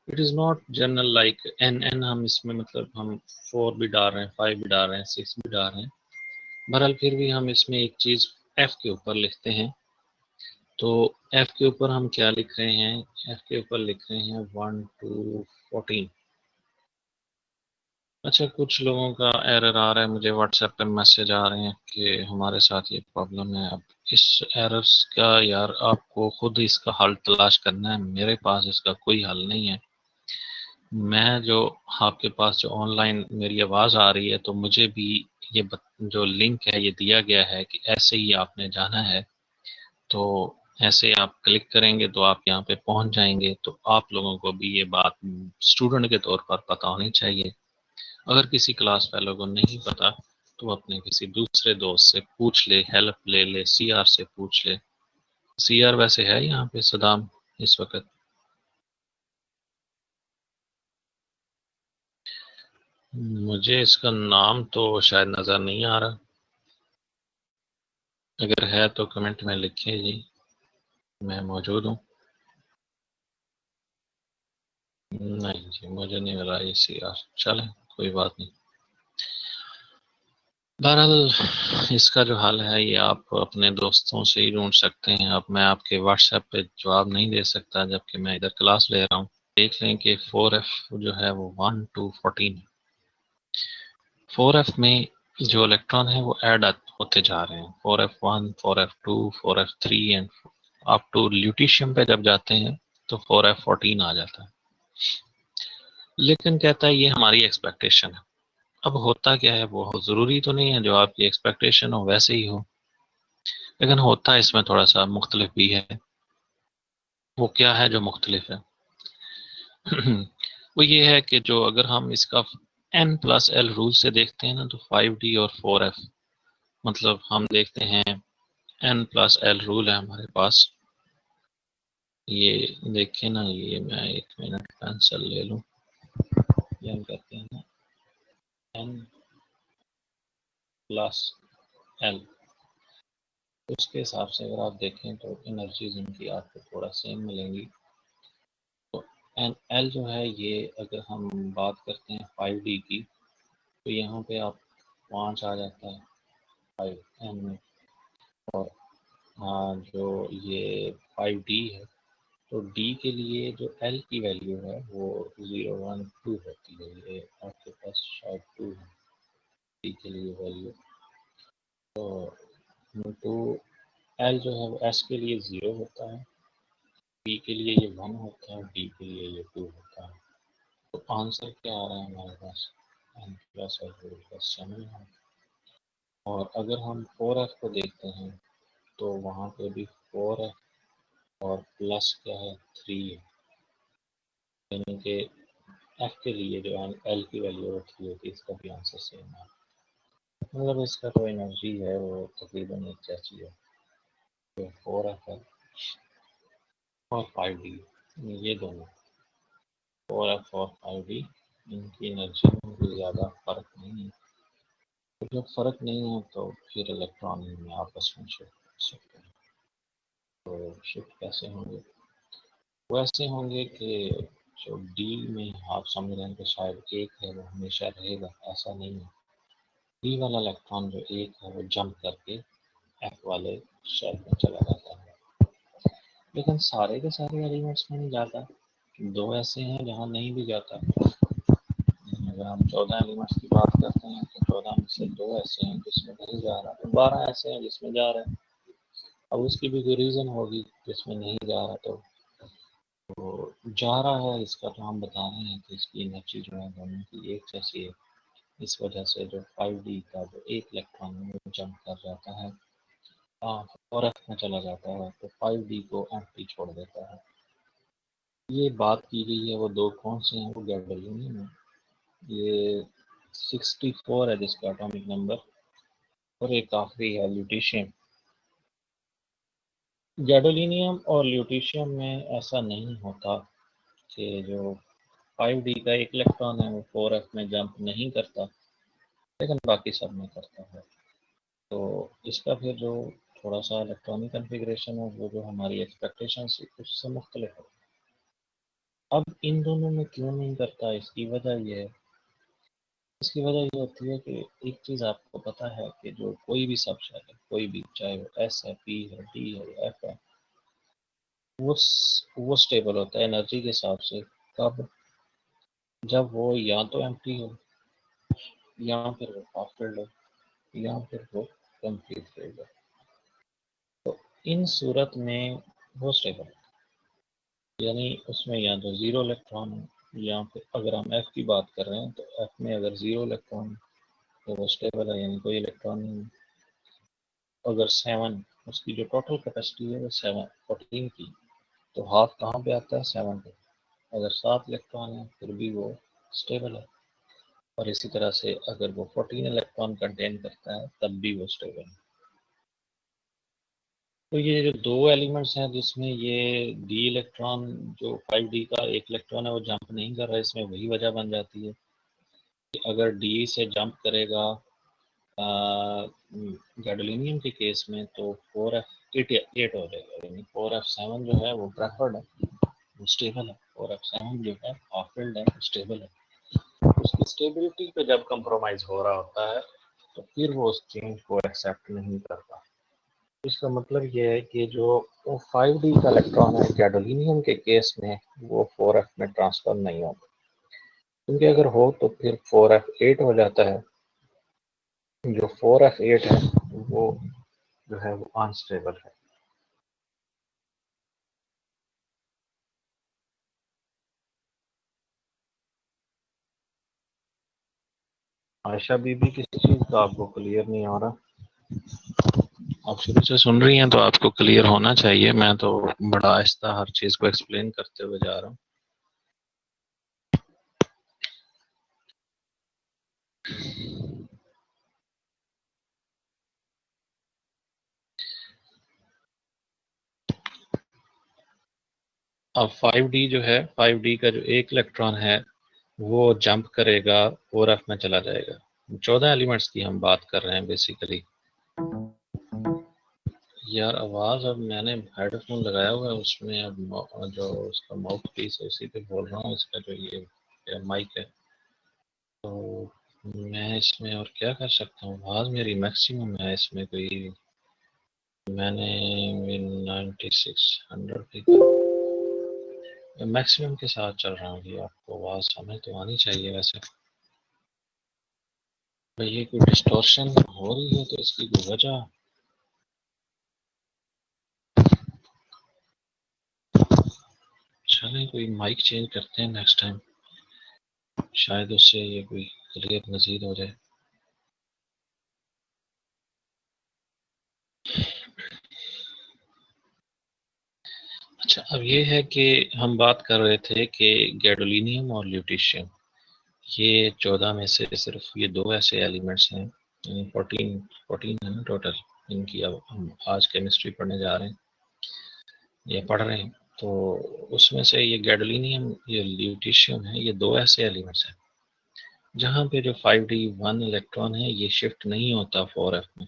It is not general like an हम इसमें मतलब हम 4 भी डाल रहे हैं, 5 भी डाल रहे हैं, 6 भी डाल रहे हैं, बहरहाल फिर भी हम इसमें एक चीज़ F के ऊपर लिखते हैं। तो F के ऊपर हम क्या लिख रहे हैं, F के ऊपर लिख रहे हैं 1 to 14। अच्छा, कुछ लोगों का एरर आ रहा है, मुझे व्हाट्सएप पे मैसेज आ रहे हैं कि हमारे साथ ये प्रॉब्लम है। अब इस एरर्स का यार आपको खुद इसका हल तलाश करना है, मेरे पास इसका कोई हल नहीं है। मैं जो आपके पास जो ऑनलाइन मेरी आवाज़ आ रही है, तो मुझे भी ये जो लिंक है ये दिया गया है कि ऐसे ही आपने जाना है, तो ऐसे आप क्लिक करेंगे तो आप यहाँ पे पहुँच जाएंगे। तो आप लोगों को भी ये बात स्टूडेंट के तौर पर पता होनी चाहिए। अगर किसी क्लास फेलो को नहीं पता तो अपने किसी दूसरे दोस्त से पूछ ले, हेल्प ले ले, सीआर से पूछ ले। सीआर वैसे है यहाँ पे सदाम इस वक्त? मुझे इसका नाम तो शायद नज़र नहीं आ रहा, अगर है तो कमेंट में लिखिए जी, मैं मौजूद हूँ। नहीं जी, मुझे नहीं मिला ये सीआर, चले कोई बात नहीं। बहरहाल इसका जो हल है ये आप अपने दोस्तों से ही ढूंढ सकते हैं। अब मैं आपके व्हाट्सएप पे जवाब नहीं दे सकता जबकि मैं इधर क्लास ले रहा हूँ। देख लें कि 4F जो है वो 1 to 14 है। 4F में जो इलेक्ट्रॉन है वो ऐड होते जा रहे हैं, 4F1, 4F2, 4F3 and up to ल्यूटीशियम पे जब जाते हैं तो 4F14 आ जाता है। लेकिन कहता है ये हमारी एक्सपेक्टेशन है। अब होता क्या है, वो ज़रूरी तो नहीं है जो आपकी एक्सपेक्टेशन हो वैसे ही हो, लेकिन होता है इसमें थोड़ा सा मुख्तलिफ भी है। वो क्या है जो मुख्तलिफ है? वो ये है कि जो अगर हम इसका n+l रूल से देखते हैं ना, तो 5D और 4F, मतलब हम देखते हैं n+l रूल है हमारे पास। ये देखें ना, ये मैं 1 मिनट पेंसिल ले लूँ, ये हम कहते हैं ना n+l, उसके हिसाब से अगर आप देखें तो एनर्जीज इनकी आपको थोड़ा सेम मिलेंगी। तो एन एल जो है ये अगर हम बात करते हैं 5D की, तो यहाँ पे आप 5 आ जाता है 5n में, और हाँ जो ये 5D है तो D के लिए जो L की वैल्यू है वो 0, 1, 2 होती है। ये आपके पास शायद 2 है D के लिए वैल्यू। तो 2L जो है वो S के लिए 0 होता है, B के लिए ये 1 होता है, D के लिए ये 2 होता है। तो आंसर क्या आ रहा है हमारे पास, n+l+7 है। और अगर हम 4F को देखते हैं तो वहाँ पे भी 4F और प्लस क्या है 3 है, यानी कि F के लिए जो L की वैल्यू होती है इसका भी आंसर सेम है। मतलब इसका जो एनर्जी है वो तकरीबन एक जैसी है। तो 4F है और 5D, ये दोनों 4F और 5D, इनकी एनर्जी में कोई ज़्यादा फ़र्क नहीं है। तो जब फ़र्क नहीं है तो फिर इलेक्ट्रॉन में आपस में शिफ्ट कर सकते हैं। तो शिफ्ट कैसे होंगे? वो ऐसे होंगे कि जो डी में आप समझ रहे हैं कि शायद एक है वो हमेशा रहेगा, ऐसा नहीं है। डी वाला इलेक्ट्रॉन जो एक है वो जंप करके एफ वाले शेल में चला जाता है, लेकिन सारे के सारे एलिमेंट्स में नहीं जाता। दो ऐसे हैं जहाँ नहीं भी जाता। अगर हम 14 एलिमेंट्स की बात करते हैं तो 14 में से दो ऐसे हैं जिसमें नहीं जा रहा, तो 12 ऐसे हैं जिसमें जा रहा है। अब उसकी भी कोई रीज़न होगी जिसमें नहीं जा रहा, तो जा रहा है इसका तो हम बता रहे हैं कि इसकी एनर्जी जो है दोनों की एक जैसी है। इस वजह से जो 5D का जो एक इलेक्ट्रॉन है वो जंप कर जाता है और एफ में चला जाता है, तो 5D को एम्प्टी छोड़ देता है। ये बात की गई है वो दो कौन से हैं, वो गैडोलिनियम है। ये 64 है जिसका एटॉमिक नंबर, और एक आखिरी है ल्यूटीशियम। गैडोलिनियम और ल्यूटीशियम में ऐसा नहीं होता कि जो 5D का एक इलेक्ट्रॉन है वो 4f में जंप नहीं करता, लेकिन बाकी सब में करता है। तो इसका फिर जो थोड़ा सा इलेक्ट्रॉनिक कन्फिग्रेशन है वो जो हमारी एक्सपेक्टेशन से उससे मुख्तलिफ है। अब इन दोनों में क्यों नहीं करता, इसकी वजह ये है, इसकी वजह ये होती है कि एक चीज़ आपको पता है कि जो कोई भी सबशेल है, कोई भी, चाहे वो एस है, पी है, डी है या एफ है, वो स्टेबल होता है एनर्जी के हिसाब से। कब? जब वो या तो एम्प्टी हो, या फिर वो हाफ फिल्ड हो, या फिर वो कंप्लीट फिल्ड हो। तो इन सूरत में वो स्टेबल है, यानी उसमें या तो ज़ीरो इलेक्ट्रॉन है, या फिर अगर हम एफ की बात कर रहे हैं तो एफ में अगर ज़ीरो इलेक्ट्रॉन तो वो स्टेबल है, यानी कोई इलेक्ट्रॉन नहीं है। अगर 7, उसकी जो टोटल कैपेसिटी है वो 14 की, तो हाफ कहाँ पे आता है? 7 पे। अगर 7 इलेक्ट्रॉन है फिर भी वो स्टेबल है, और इसी तरह से अगर वो 14 इलेक्ट्रॉन कंटेन करता है तब भी वो स्टेबल है। तो ये जो दो एलिमेंट्स हैं जिसमें ये डी इलेक्ट्रॉन, जो 5D का एक इलेक्ट्रॉन है वो जंप नहीं कर रहा है, इसमें वही वजह बन जाती है कि अगर डी से जंप करेगा गैडोलिनियम के केस में तो 4f8 हो जाएगा, यानी 4f7 जो है वो प्रेफर्ड है, वो स्टेबल है। 4f7 जो है हाफ फिल्ड है, स्टेबल है। उसकी स्टेबिलिटी पे जब कंप्रोमाइज हो रहा होता है तो फिर वो उस चेंज को एक्सेप्ट नहीं करता। इसका मतलब ये है कि जो 5D का इलेक्ट्रॉन है गैडोलिनियम के केस में वो 4f में ट्रांसफर नहीं होता, क्योंकि अगर हो तो फिर 4f8 हो जाता है। जो 4f8 है वो जो है वो अनस्टेबल है। आयशा बीबी किसी चीज़ का आपको क्लियर नहीं हो रहा? आप शुरू से सुन रही हैं तो आपको क्लियर होना चाहिए, मैं तो बड़ा आहिस्ता हर चीज़ को एक्सप्लेन करते हुए जा रहा हूँ। अब 5D जो है, 5D का जो एक इलेक्ट्रॉन है वो जंप करेगा, 4f में चला जाएगा। 14 एलिमेंट्स की हम बात कर रहे हैं बेसिकली। यार आवाज़, अब मैंने हेडफोन लगाया हुआ है उसमें, अब जो उसका माउथ पीस है उसी पे बोल रहा हूँ, इसका जो ये माइक है, तो मैं इसमें और क्या कर सकता हूँ? आवाज़ मेरी मैक्सिमम है इसमें, कोई मैंने 9600 की मैक्सिमम के साथ चल रहा हूँ। ये आपको आवाज़ समझ तो आनी चाहिए वैसे। भाई ये कोई डिस्टॉर्शन हो रही है तो इसकी कोई वजह, चलें कोई माइक चेंज करते हैं नेक्स्ट टाइम, शायद उससे ये कोई क्लियर मजीद हो जाए। अच्छा, अब ये है कि हम बात कर रहे थे कि गैडोलिनियम और ल्यूटीशियम, ये 14 में से सिर्फ ये दो ऐसे एलिमेंट्स हैं, 14 है ना टोटल इनकी। अब हम आज केमिस्ट्री पढ़ने जा रहे हैं, ये पढ़ रहे हैं, तो उसमें से ये गैडोलिनियम, ये ल्यूटीशियम है, ये दो ऐसे एलिमेंट्स हैं जहाँ पे जो 5D1 इलेक्ट्रॉन है ये शिफ्ट नहीं होता 4f में,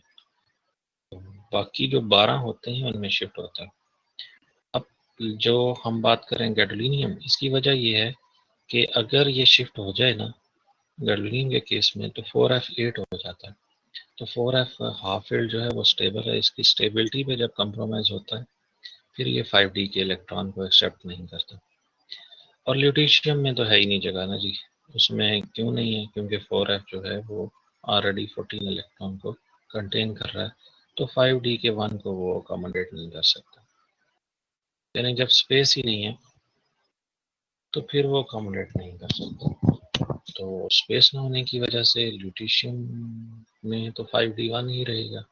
बाकी जो 12 होते हैं उनमें शिफ्ट होता है। अब जो हम बात करें गैडोलीनियम, इसकी वजह ये है कि अगर ये शिफ्ट हो जाए ना गैडोलीनियम के केस में तो 4f8 हो जाता है। तो 4f हाफ फील्ड जो है वो स्टेबल है, इसकी स्टेबिलिटी पे जब कंप्रोमाइज होता है फिर ये 5d के इलेक्ट्रॉन को एक्सेप्ट नहीं करता। और ल्यूटीशियम में तो है ही नहीं जगह ना जी, उसमें क्यों नहीं है, क्योंकि 4f जो है वो ऑलरेडी 14 इलेक्ट्रॉन को कंटेन कर रहा है, तो 5d के 1 को वो अकोमोडेट नहीं कर सकता। यानी जब स्पेस ही नहीं है तो फिर वो अकोमोडेट नहीं कर सकता। तो स्पेस ना होने की वजह से ल्यूटीशियम में तो 5d1 ही रहेगा।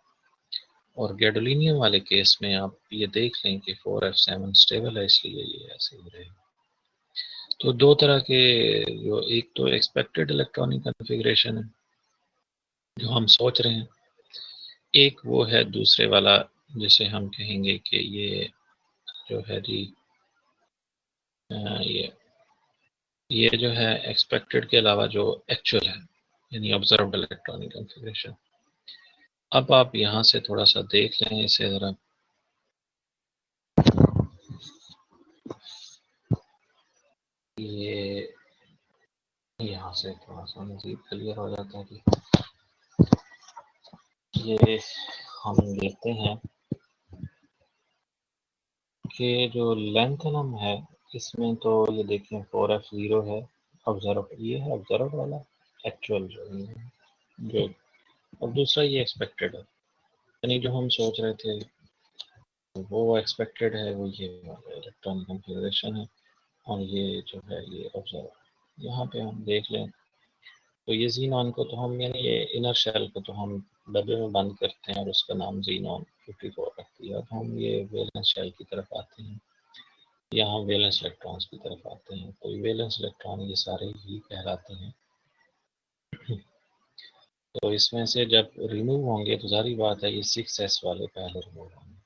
और गैडोलीनियम वाले केस में आप ये देख लें कि 4f7 स्टेबल है, इसलिए ये ऐसे ही रहेगा। तो दो तरह के, जो एक तो एक्सपेक्टेड इलेक्ट्रॉनिक कन्फिग्रेशन है जो हम सोच रहे हैं, एक वो है दूसरे वाला जिसे हम कहेंगे कि ये जो है जी ये जो है एक्सपेक्टेड के अलावा जो एक्चुअल है, यानी ऑब्जर्व्ड इलेक्ट्रॉनिक कन्फिग्रेशन। अब आप यहाँ से थोड़ा सा देख लें इसे ज़रा, ये यहाँ से थोड़ा सा मज़ीद क्लियर हो जाता है कि ये हम देखते हैं कि जो लेंथनम है इसमें तो ये देखें 4f0 है, ऑब्जर्व ये है ऑब्जर्व वाला एक्चुअल जो, और दूसरा ये एक्सपेक्टेड है, यानी जो हम सोच रहे थे वो एक्सपेक्टेड है, वो ये इलेक्ट्रॉनिक कन्फिग्रेशन है, और ये जो है ये ऑब्जर्व। यहाँ पे हम देख लें तो ये जीनॉन को तो हम, यानी ये इनर शेल को तो हम डब्बे में बंद करते हैं और उसका नाम जीनॉन 54 रख दिया। अब हम ये वैलेंस शेल की तरफ आते हैं, यहाँ वैलेंस इलेक्ट्रॉन्स की तरफ आते हैं, तो वैलेंस इलेक्ट्रॉन ये सारे ही कहलाते हैं। तो इसमें से जब रिमूव होंगे तो सारी बात है ये 6s वाले पहले रिमूव होंगे,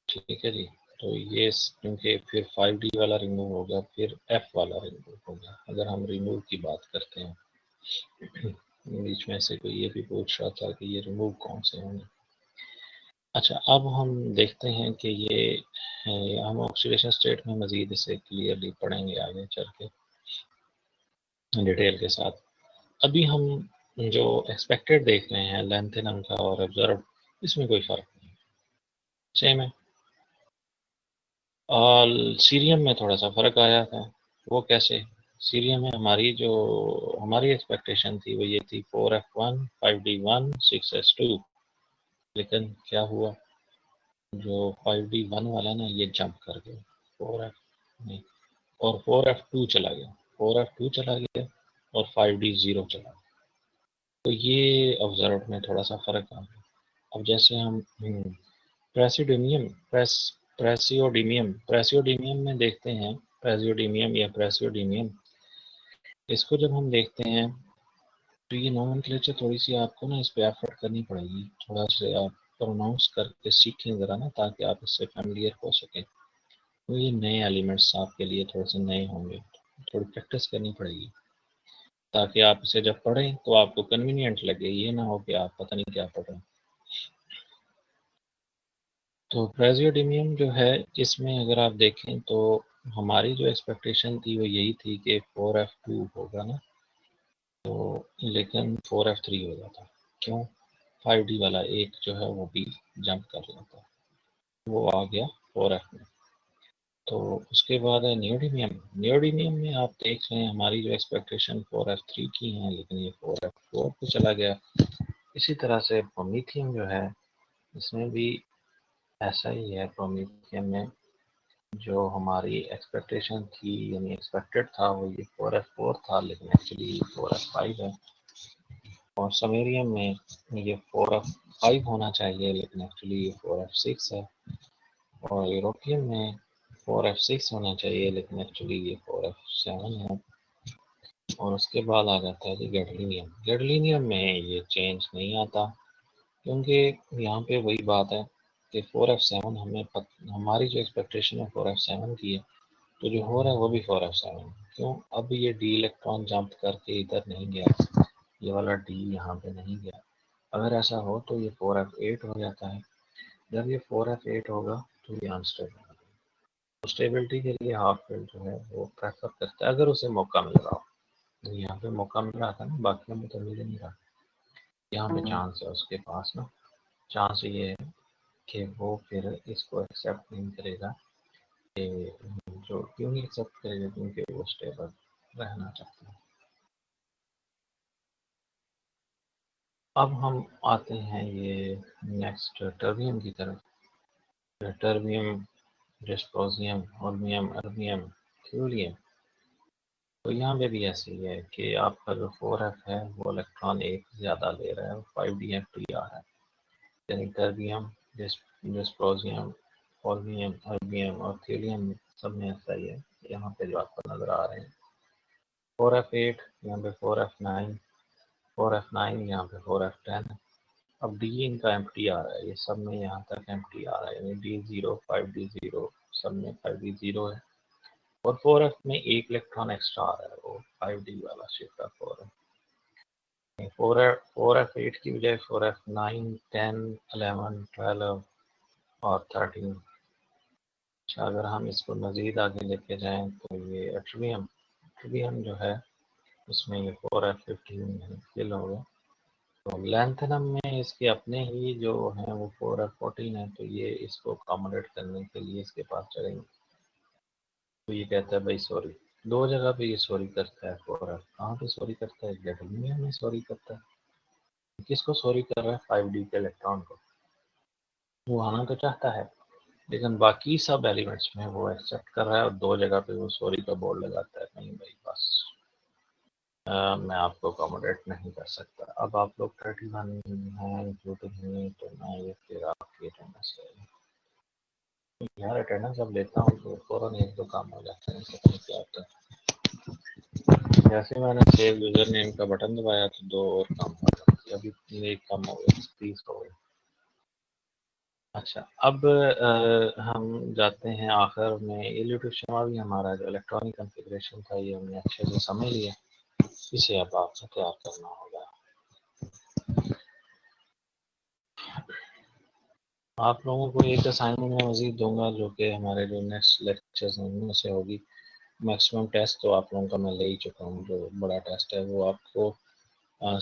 ठीक है जी। तो ये क्योंकि फिर 5d वाला रिमूव होगा, फिर f वाला रिमूव होगा, अगर हम रिमूव की बात करते हैं। बीच में से कोई ये भी पूछ रहा था कि ये रिमूव कौन से होंगे। अच्छा, अब हम देखते हैं कि ये हम ऑक्सीडेशन स्टेट में मज़ीद इसे क्लियरली पढ़ेंगे आगे चल के डिटेल के साथ। अभी हम जो एक्सपेक्टेड देख रहे हैं लेंथेनम का और ऑब्जर्व, इसमें कोई फ़र्क नहीं, सेम है। और सीरियम में थोड़ा सा फ़र्क आया था, वो कैसे? सीरियम में हमारी एक्सपेक्टेशन थी वो ये थी 4f1 5d1 6s2, लेकिन क्या हुआ, जो 5d1 वाला ना ये जंप कर गया 4f नहीं, और 4f2 चला गया, 4f2 चला गया और 5d0 चला गया। तो ये ऑब्जर्व में थोड़ा सा फ़र्क आ गया। अब जैसे हम प्रेसिडोनियम प्रेसियोडीमियम में देखते हैं, प्रेसियोडीमियम या प्रेसियोडीमियम, इसको जब हम देखते हैं तो ये नोमेनक्लेचर थोड़ी सी आपको ना इस पे एफर्ट करनी पड़ेगी, थोड़ा से आप प्रोनाउंस करके सीखें ज़रा ना, ताकि आप इससे फैमिलियर हो सकें। तो ये नए एलिमेंट्स आपके लिए थोड़े से नए होंगे, थोड़ी प्रैक्टिस करनी पड़ेगी ताकि आप इसे जब पढ़ें तो आपको कन्वीनियंट लगे, ये ना हो कि आप पता नहीं क्या पढ़ रहे हैं। तो प्रेसियोडीमियम जो है, इसमें अगर आप देखें तो हमारी जो एक्सपेक्टेशन थी वो यही थी कि 4f2 होगा ना, तो लेकिन 4f3 हो जाता। क्यों? 5d वाला एक जो है वो भी जंप कर लेता, वो आ गया 4f में। तो उसके बाद है नियोडीमियम में आप देख रहे हैं हमारी जो एक्सपेक्टेशन 4f3 की है, लेकिन ये 4f4 पे चला गया। इसी तरह से प्रोमीथियम जो है, इसमें भी ऐसा ही है। प्रोमीथियम में जो हमारी एक्सपेक्टेशन थी, यानी एक्सपेक्टेड था वो ये 4f4 था, लेकिन एक्चुअली 4f5 है। और समेरियम में ये 4f5 होना चाहिए, लेकिन एक्चुअली ये 4f6 है। और यूरोपियम में 4f6 होना चाहिए, लेकिन एक्चुअली ये 4f7 है। और उसके बाद आ जाता है जी गैडोलीनियम में ये चेंज नहीं आता, क्योंकि यहाँ पे वही बात है कि 4f7 हमारी जो एक्सपेक्टेशन है 4f7 की है, तो जो हो रहा है वो भी 4f7। क्यों? अब ये डी इलेक्ट्रॉन जंप करके इधर नहीं गया, ये वाला डी यहाँ पे नहीं गया। अगर ऐसा हो तो ये 4f8 हो जाता है। जब ये 4f8 होगा टू बी अनस्टेबल। तो स्टेबिलिटी के लिए हाफ फील्ड जो है वो प्रेफर करता है अगर उसे मौका मिल रहा हो। यहाँ पे मौका मिल रहा था ना, बाकी में तो मिल नहीं रहा। यहाँ पे चांस है उसके पास ना, चांस ये है कि वो फिर इसको एक्सेप्ट नहीं करेगा। कि जो क्यों नहीं एक्सेप्ट करेगा, क्योंकि वो स्टेबल रहना चाहता है। अब हम आते हैं ये नेक्स्ट टर्बियम की तरफ। Terbium, dysprosium, holmium, erbium, thulium. तो यहाँ पे भी ऐसे ही है कि आपका जो 4f है वो इलेक्ट्रॉन एक ज़्यादा ले रहा है, 5d आ रहा है। यानी टर्बियम, डिस्प्रोजियम, ओल्मियम, अर्बियम और थ्यूरियम सब में ऐसा ही है। यहाँ पे जो आपको नज़र आ रहे हैं 4f8, यहाँ पे 4f9, 4f9, यहाँ पे 4f10। अब डी इनका एम्प्टी आ रहा है, ये सब में यहाँ तक एम्प्टी आ रहा है, यानी D0, 5d0 सब में 5d0 है। और 4f में एक इलेक्ट्रॉन एक्स्ट्रा आ रहा है, वो 5d वाला शिफ्ट ऑफ 4 है। 4f8 की बजाय 4f9, 10, 11, 12 और 13। अच्छा, अगर हम इसको मज़ीद आगे लेके जाएं तो ये एट्रिबियम जो है उसमें ये 4f15 फिल हो गया। तो लैंथेनम में इसके अपने ही जो हैं वो 4f14 है, तो ये इसको अकोमोडेट करने के लिए इसके पास चलेंगे। तो ये कहता है भाई सॉरी, दो जगह पे ये सॉरी करता है। 4f कहाँ पे सॉरी करता है? गैडोलिनियम में सॉरी करता है। किसको सॉरी कर रहा है? 5d के इलेक्ट्रॉन को। वो आना तो चाहता है, लेकिन बाकी सब एलिमेंट्स में वो एक्सेप्ट कर रहा है और दो जगह पे वो सॉरी का बोर्ड लगाता है। नहीं भाई बस मैं आपको अकोमोडेट नहीं कर सकता। अब आप लोग 31 हैं इंक्लूडिंग में, तो मैं ये फिर आपकी अटेंडेंस यार अटेंडेंस अब लेता हूँ तो फौरन एक दो काम हो जाते हैं। क्या होता है, जैसे मैंने सेव यूजर नेम का बटन दबाया तो दो और काम हो जाते, अभी एक काम हो गया, 30 हो गया। अच्छा, अब हम जाते हैं आखिर में। एलियोटिव शमा भी हमारा जो इलेक्ट्रॉनिक कॉन्फ़िगरेशन था ये हमने अच्छे से समझ लिया। इसे अब आपको तैयार करना होगा। आप लोगों को एक असाइनमेंट में मज़ीद दूंगा जो कि हमारे जो नेक्स्ट लेक्चर्स हैं उनमें से होगी। मैक्सिमम टेस्ट तो आप लोगों का मैं ले ही चुका हूँ। जो बड़ा टेस्ट है वो आपको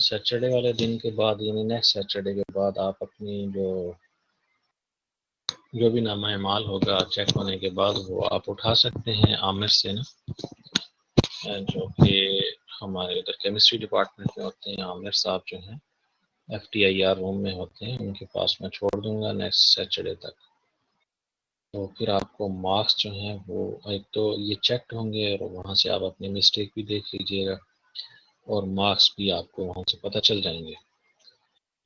सैटरडे वाले दिन के बाद, यानी नेक्स्ट सैटरडे के बाद आप अपनी जो भी नामा माल होगा चेक होने के बाद वो आप उठा सकते हैं आमिर से ना, जो कि हमारे इधर केमिस्ट्री डिपार्टमेंट में होते हैं। आमिर साहब जो हैं FTIR रूम में होते हैं, उनके पास मैं छोड़ दूंगा नेक्स्ट सैटरडे तक। तो फिर आपको मार्क्स जो हैं वो एक तो ये चेक होंगे और वहाँ से आप अपनी मिस्टेक भी देख लीजिएगा और मार्क्स भी आपको वहाँ से पता चल जाएंगे।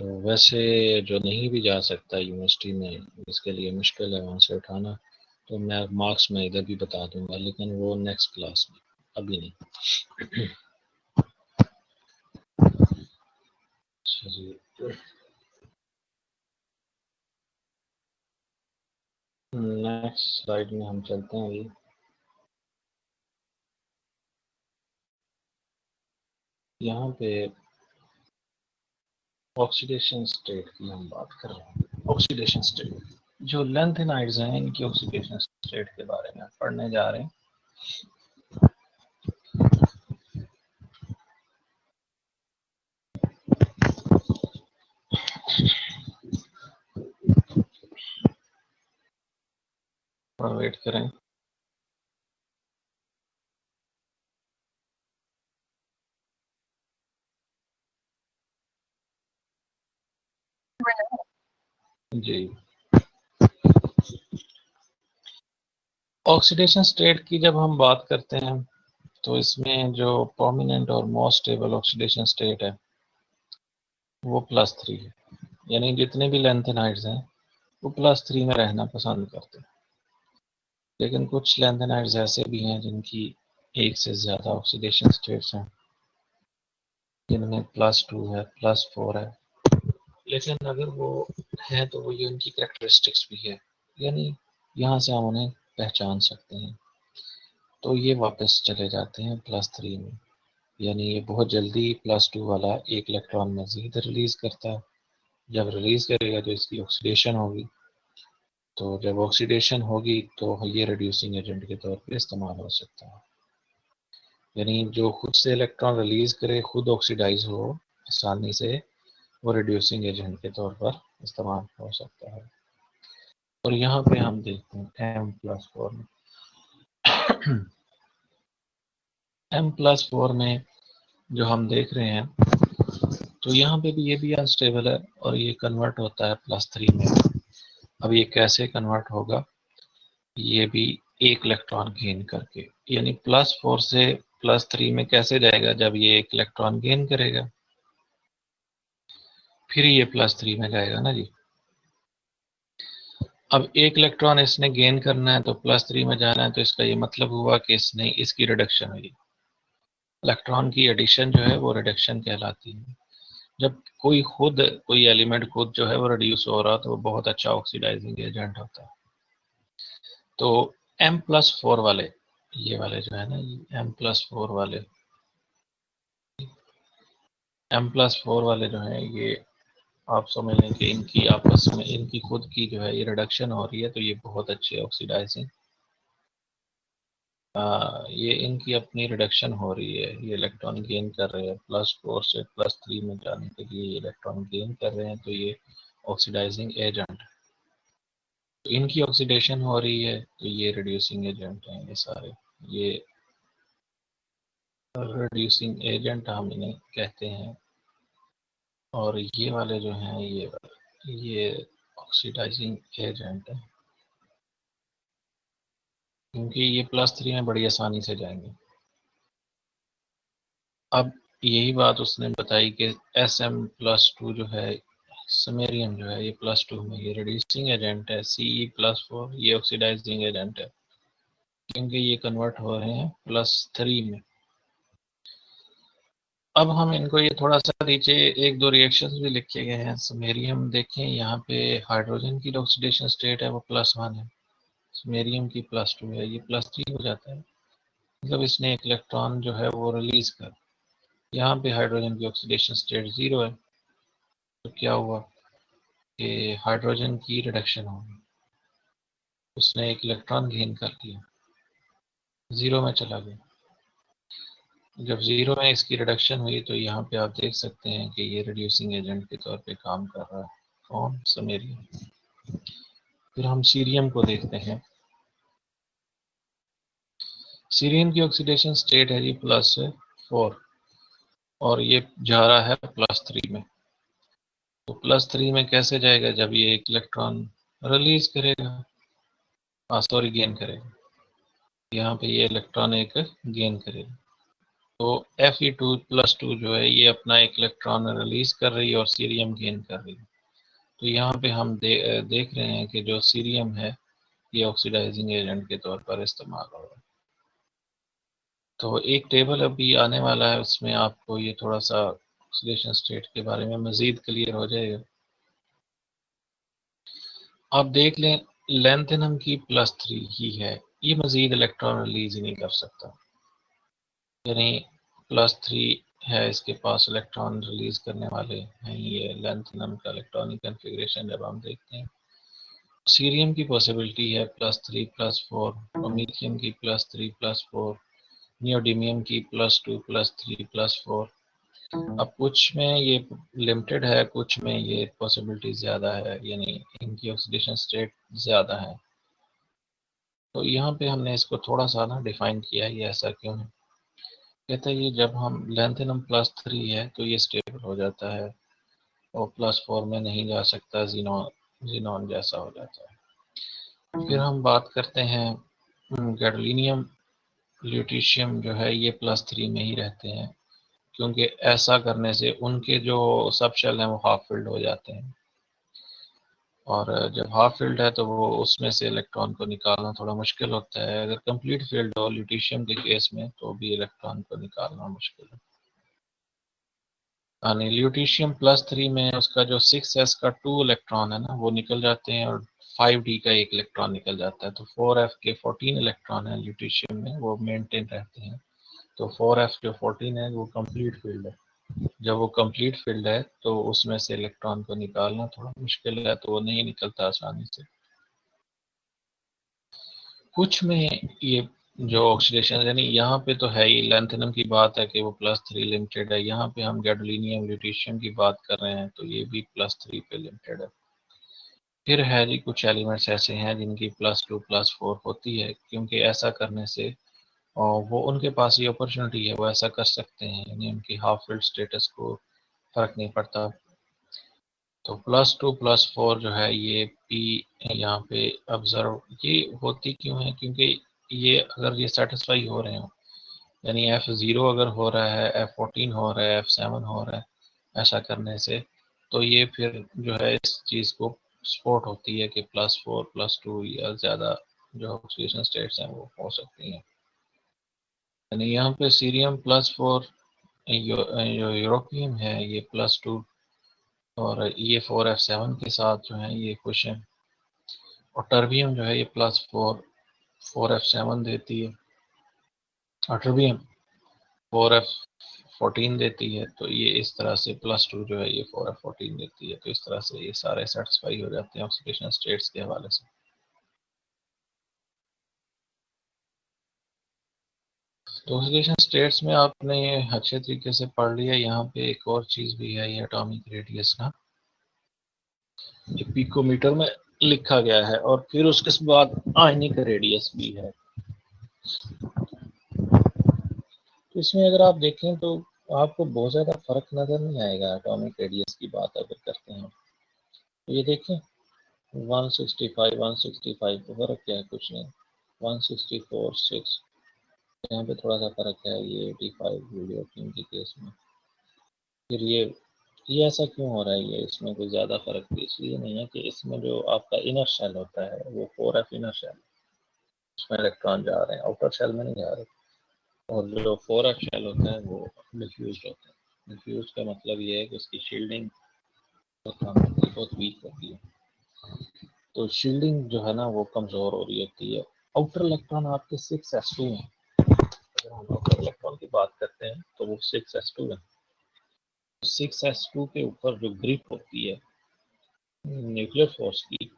तो वैसे जो नहीं भी जा सकता यूनिवर्सिटी में, इसके लिए मुश्किल है वहाँ से उठाना, तो मैं मार्क्स में इधर भी बता दूंगा, लेकिन वो नेक्स्ट क्लास में, अभी नहीं। अच्छा जी, नेक्स्ट स्लाइड में हम चलते हैं। अभी यहाँ पे ऑक्सीडेशन स्टेट की हम बात कर रहे हैं। ऑक्सीडेशन स्टेट, जो लेंथेनाइड्स हैं इनकी ऑक्सीडेशन स्टेट के बारे में पढ़ने जा रहे हैं। थोड़ा वेट करें। जी, ऑक्सीडेशन स्टेट की जब हम बात करते हैं तो इसमें जो प्रोमिनेंट और मोस्ट स्टेबल ऑक्सीडेशन स्टेट है वो +3 है। यानी जितने भी लेंथेनाइड्स हैं वो +3 में रहना पसंद करते हैं। लेकिन कुछ लेंथेनाइड्स ऐसे भी हैं जिनकी एक से ज़्यादा ऑक्सीडेशन स्टेट्स हैं, जिनमें +2 है, +4 है। लेकिन अगर वो है तो वो ये उनकी कैरेक्टरिस्टिक्स भी है, यानी यहाँ से हम उन्हें पहचान सकते हैं। तो ये वापस चले जाते हैं +3 में, यानी ये बहुत जल्दी +2 वाला एक इलेक्ट्रॉन मजीद रिलीज करता है। जब रिलीज करेगा तो इसकी ऑक्सीडेशन होगी, तो जब ऑक्सीडेशन होगी तो ये रिड्यूसिंग एजेंट के तौर पे इस्तेमाल हो सकता है। यानी जो खुद से इलेक्ट्रॉन रिलीज करे, खुद ऑक्सीडाइज हो आसानी से, वो रिड्यूसिंग एजेंट के तौर पर इस्तेमाल हो सकता है। और यहाँ पे हम देखते हैं M+4 में M+4 में जो हम देख रहे हैं, तो यहाँ पे भी ये भी अनस्टेबल है और ये कन्वर्ट होता है +3 में। अब ये कैसे कन्वर्ट होगा, ये भी एक इलेक्ट्रॉन गेन करके, यानी +4 से +3 में कैसे जाएगा, जब ये एक इलेक्ट्रॉन गेन करेगा फिर ये +3 में जाएगा ना जी। अब एक इलेक्ट्रॉन इसने गेन करना है तो +3 में जाना है, तो इसका ये मतलब हुआ कि इसकी रिडक्शन हुई। इलेक्ट्रॉन की एडिशन जो है वो रिडक्शन कहलाती है। जब कोई एलिमेंट खुद जो है वो रिड्यूस हो रहा, तो वो बहुत अच्छा ऑक्सीडाइजिंग एजेंट होता है। तो M+4 वाले, ये वाले जो है ना, ये M+4 वाले जो है, ये आप समझ लें कि इनकी आपस में इनकी खुद की जो है ये रिडक्शन हो रही है, तो ये बहुत अच्छे ऑक्सीडाइजिंग, ये इनकी अपनी रिडक्शन हो रही है। ये इलेक्ट्रॉन गेन कर रहे हैं, +4 से +3 में जाने के लिए ये इलेक्ट्रॉन गेन कर रहे हैं, तो ये ऑक्सीडाइजिंग एजेंट, तो इनकी ऑक्सीडेशन हो रही है, तो ये रिड्यूसिंग एजेंट हैं ये सारे। ये रिड्यूसिंग एजेंट हम इन्हें कहते हैं। और ये वाले जो हैं, ये ऑक्सीडाइजिंग एजेंट है, क्योंकि ये +3 में बड़ी आसानी से जाएंगे। अब यही बात उसने बताई कि Sm+2 जो है, समेरियम जो है, ये +2 में ये रिड्यूसिंग एजेंट है, Ce+4 ये ऑक्सीडाइजिंग एजेंट है, क्योंकि ये कन्वर्ट हो रहे हैं +3 में। अब हम इनको ये थोड़ा सा नीचे एक दो रिएक्शंस भी लिखे गए हैं। समेरियम देखें, यहाँ पे हाइड्रोजन की ऑक्सीडेशन स्टेट है वो +1 है, समेरियम की +2 है, ये +3 हो जाता है। मतलब इसने एक इलेक्ट्रॉन जो है वो रिलीज कर, यहाँ पे हाइड्रोजन की ऑक्सीडेशन स्टेट 0 है, तो क्या हुआ कि हाइड्रोजन की रिडक्शन होगी, उसने एक इलेक्ट्रॉन गेन कर लिया, 0 में चला गया। जब 0 में इसकी रिडक्शन हुई, तो यहाँ पे आप देख सकते हैं कि ये रिड्यूसिंग एजेंट के तौर पे काम कर रहा है। कौन? समेरियम। फिर हम सीरियम को देखते हैं। सीरियम की ऑक्सीडेशन स्टेट है जी +4, और ये जा रहा है +3 में। तो +3 में कैसे जाएगा, जब ये एक इलेक्ट्रॉन रिलीज करेगा, सॉरी गेन करेगा, यहाँ पे ये इलेक्ट्रॉन एक गेन करेगा। तो Fe2+2 जो है, ये अपना एक इलेक्ट्रॉन रिलीज कर रही है और सीरियम गेन कर रही है। तो यहाँ पे हम देख रहे हैं कि जो सीरियम है, ये ऑक्सीडाइजिंग एजेंट के तौर पर इस्तेमाल हो रहा है। तो एक टेबल अभी आने वाला है, उसमें आपको ये थोड़ा सा ऑक्सीडेशन स्टेट के बारे में मजीद क्लियर हो जाएगा। आप देख लें, लैंथेनम की +3 ही है, ये मजीद इलेक्ट्रॉन रिलीज ही नहीं कर सकता, यानी +3 है, इसके पास इलेक्ट्रॉन रिलीज करने वाले हैं। ये लैंथेनम का इलेक्ट्रॉनिक कन्फिग्रेशन जब हम देखते हैं, सीरियम की पॉसिबिलिटी है +3+4, प्रोमीथियम की +3+4, नियोडिमियम की +2+3+4। अब कुछ में ये लिमिटेड है, कुछ में ये पॉसिबिलिटी ज़्यादा है, यानी इनकी ऑक्सीडेशन स्टेट ज़्यादा है। तो यहाँ पे हमने इसको थोड़ा सा ना डिफाइन किया है, ये ऐसा क्यों है। कहता है ये जब हम लैंथेनम +3 है तो ये स्टेबल हो जाता है और +4 में नहीं जा सकता, जीनॉन जैसा हो जाता है। फिर हम बात करते हैं गैडोलीनियम, ल्यूटीशियम जो है, ये +3 में ही रहते हैं, क्योंकि ऐसा करने से उनके जो सब शेल हैं वो हाफ फिल्ड हो जाते हैं, और जब हाफ फील्ड है तो वो उसमें से इलेक्ट्रॉन को निकालना थोड़ा मुश्किल होता है। अगर कंप्लीट फील्ड हो ल्यूटीशियम के केस में, तो भी इलेक्ट्रॉन को निकालना मुश्किल है। यानी ल्यूटीशियम +3 में उसका जो 6s का 2 इलेक्ट्रॉन है ना, वो निकल जाते हैं, और 5d का एक इलेक्ट्रॉन निकल जाता है। तो 4f के 14 इलेक्ट्रॉन है ल्यूटीशियम में, वो मेंटेन रहते हैं। तो 4f जो 14 है वो कंप्लीट फील्ड है। जब वो कंप्लीट फील्ड है तो उसमें से इलेक्ट्रॉन को निकालना थोड़ा मुश्किल है, तो वो नहीं निकलता आसानी से। कुछ में ये जो ऑक्सीडेशन यानी यहाँ पे तो है ही लैंथेनम की बात है कि वो +3 लिमिटेड है, यहाँ पे हम गैडोलीनियम ल्यूटीशियम की बात कर रहे हैं तो ये भी +3 पे लिमिटेड है। फिर है जी कुछ एलिमेंट्स ऐसे हैं जिनकी +2 +4 होती है, क्योंकि ऐसा करने से और वो उनके पास ये अपॉर्चुनिटी है, वो ऐसा कर सकते हैं, यानी उनकी हाफ फिल्ड स्टेटस को फर्क नहीं पड़ता। तो +2 +4 जो है ये पी यहाँ पे ऑब्जर्व ये होती क्यों है, क्योंकि ये अगर ये सेटिस्फाई हो रहे हो, यानी F0 अगर हो रहा है, F14 हो रहा है, F7 हो रहा है, ऐसा करने से तो ये फिर जो है इस चीज़ को सपोर्ट होती है कि +4 +2 या ज़्यादा जो ऑक्सीडेशन स्टेट्स हैं वो हो सकती हैं। यानी यहाँ पे सीरियम +4 जो यूरोपियम है ये +2 और ये 4F7 के साथ जो है ये खुश है, और टर्बियम जो है ये +4 4F7 देती है, और टर्बियम 4F14 देती है, तो ये इस तरह से +2 जो है ये 4F14 देती है, तो इस तरह से ये सारे सेटिस्फाई हो जाते हैं ऑक्सीडेशन स्टेट्स के हवाले से। तो ऑक्सीडेशन स्टेट्स में आपने ये अच्छे तरीके से पढ़ लिया। यहाँ पे एक और चीज़ भी है, ये एटॉमिक रेडियस का ये पिकोमीटर में लिखा गया है, और फिर उसके बाद आयनिक रेडियस भी है। तो इसमें अगर आप देखें तो आपको बहुत ज़्यादा फर्क नज़र नहीं आएगा। एटॉमिक रेडियस की बात अगर करते हैं तो ये देखें 165 165 तो फर्क क्या है, कुछ नहीं। 164 6 यहाँ पे थोड़ा सा फर्क है, ये 85 वीडियो टीम के केस में। फिर ये ऐसा क्यों हो रहा है, ये इसमें कोई ज़्यादा फर्क भी इसलिए नहीं है कि इसमें जो आपका इनर शेल होता है वो 4F इनर शेल, उसमें इलेक्ट्रॉन जा रहे हैं, आउटर शेल में नहीं जा रहे, और जो 4F शेल होता है वो डिफ्यूज होता है। डिफ्यूज का मतलब ये है कि उसकी शील्डिंग बहुत वीक होती है, तो शील्डिंग जो है ना वो कमज़ोर हो रही होती है। आउटर इलेक्ट्रॉन आपके 6s2 हैं, अगर हम आउटर इलेक्ट्रॉन की बात करते हैं तो वो 6s2 है। 6s2 के ऊपर जो ग्रिप होती है न्यूक्लियर फोर्स की,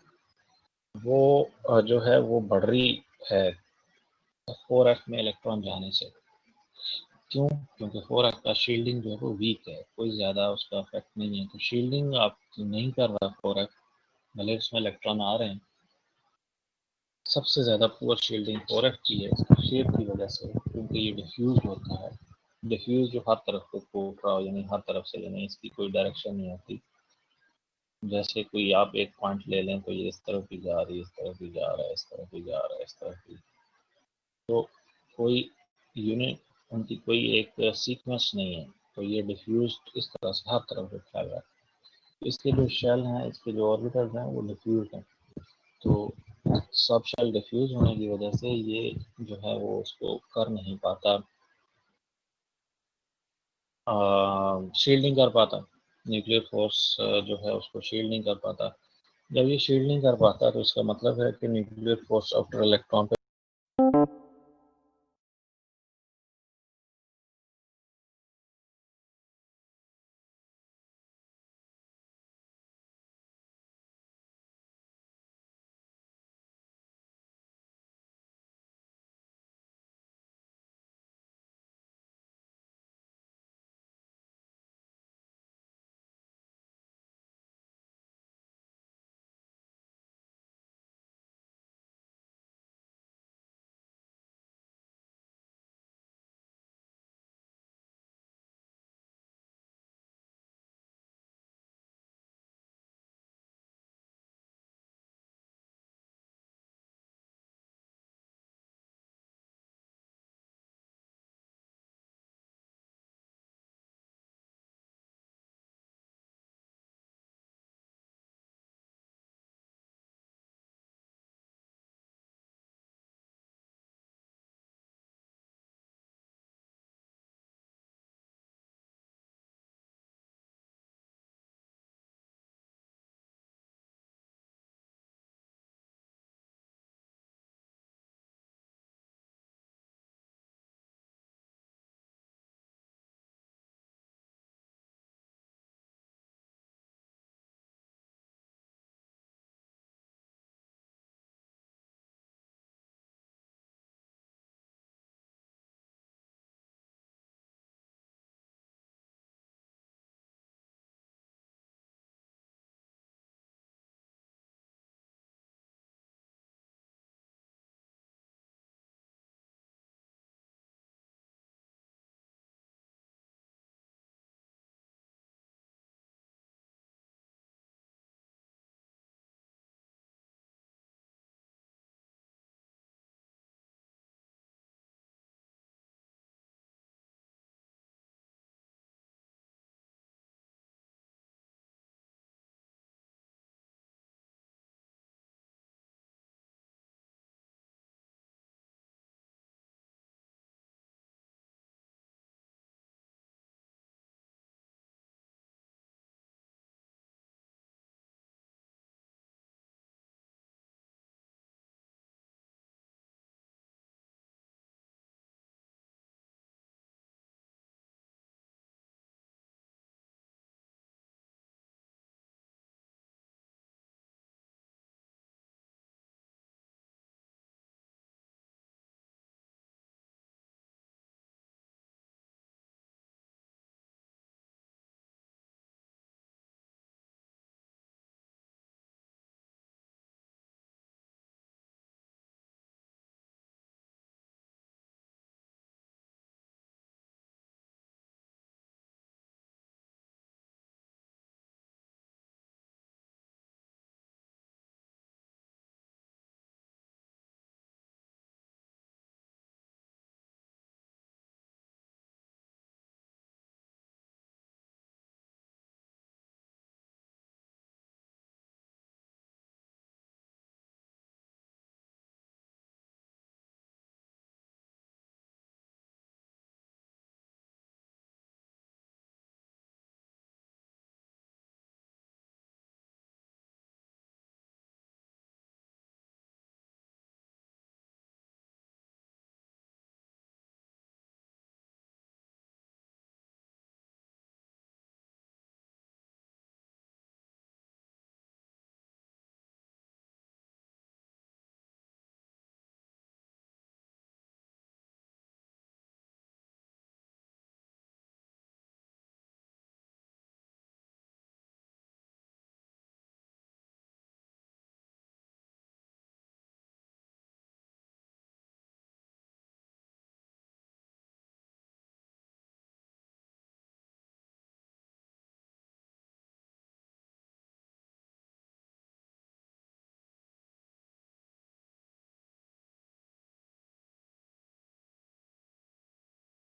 वो जो है वो बढ़ रही है 4F में इलेक्ट्रॉन जाने से। क्यों? क्योंकि 4F का शील्डिंग जो है वो वीक है, कोई ज़्यादा उसका इफेक्ट नहीं है, तो शील्डिंग आप नहीं कर रहा 4F, भले उसमें इलेक्ट्रॉन आ रहे हैं। सबसे ज़्यादा पुअर शील्डिंग 4F की है, इसकी शेप की वजह से, क्योंकि ये डिफ्यूज होता है। डिफ्यूज जो हर तरफ को फूट रहा हो, यानी हर तरफ से, यानी इसकी कोई डायरेक्शन नहीं होती। जैसे कोई आप एक पॉइंट ले लें तो ये इस तरफ भी जा रही है, इस तरफ भी जा रहा है, इस तरफ भी जा रहा है, इस तरफ भी, तो कोई यूनिट उनकी कोई एक सीक्वेंस नहीं है, तो ये डिफ्यूज इस तरह से हर तरफ से फैल रहा है। इसके जो शेल हैं, इसके जो ऑर्बिटल्स हैं वो डिफ्यूज हैं, तो सब शेल डिफ्यूज होने की वजह से ये जो है वो उसको कर नहीं पाता, शील्ड नहीं कर पाता, न्यूक्लियर फोर्स जो है उसको शील्ड नहीं कर पाता। जब ये शील्ड नहीं कर पाता तो इसका मतलब है कि न्यूक्लियर फोर्स आउटर इलेक्ट्रॉन पे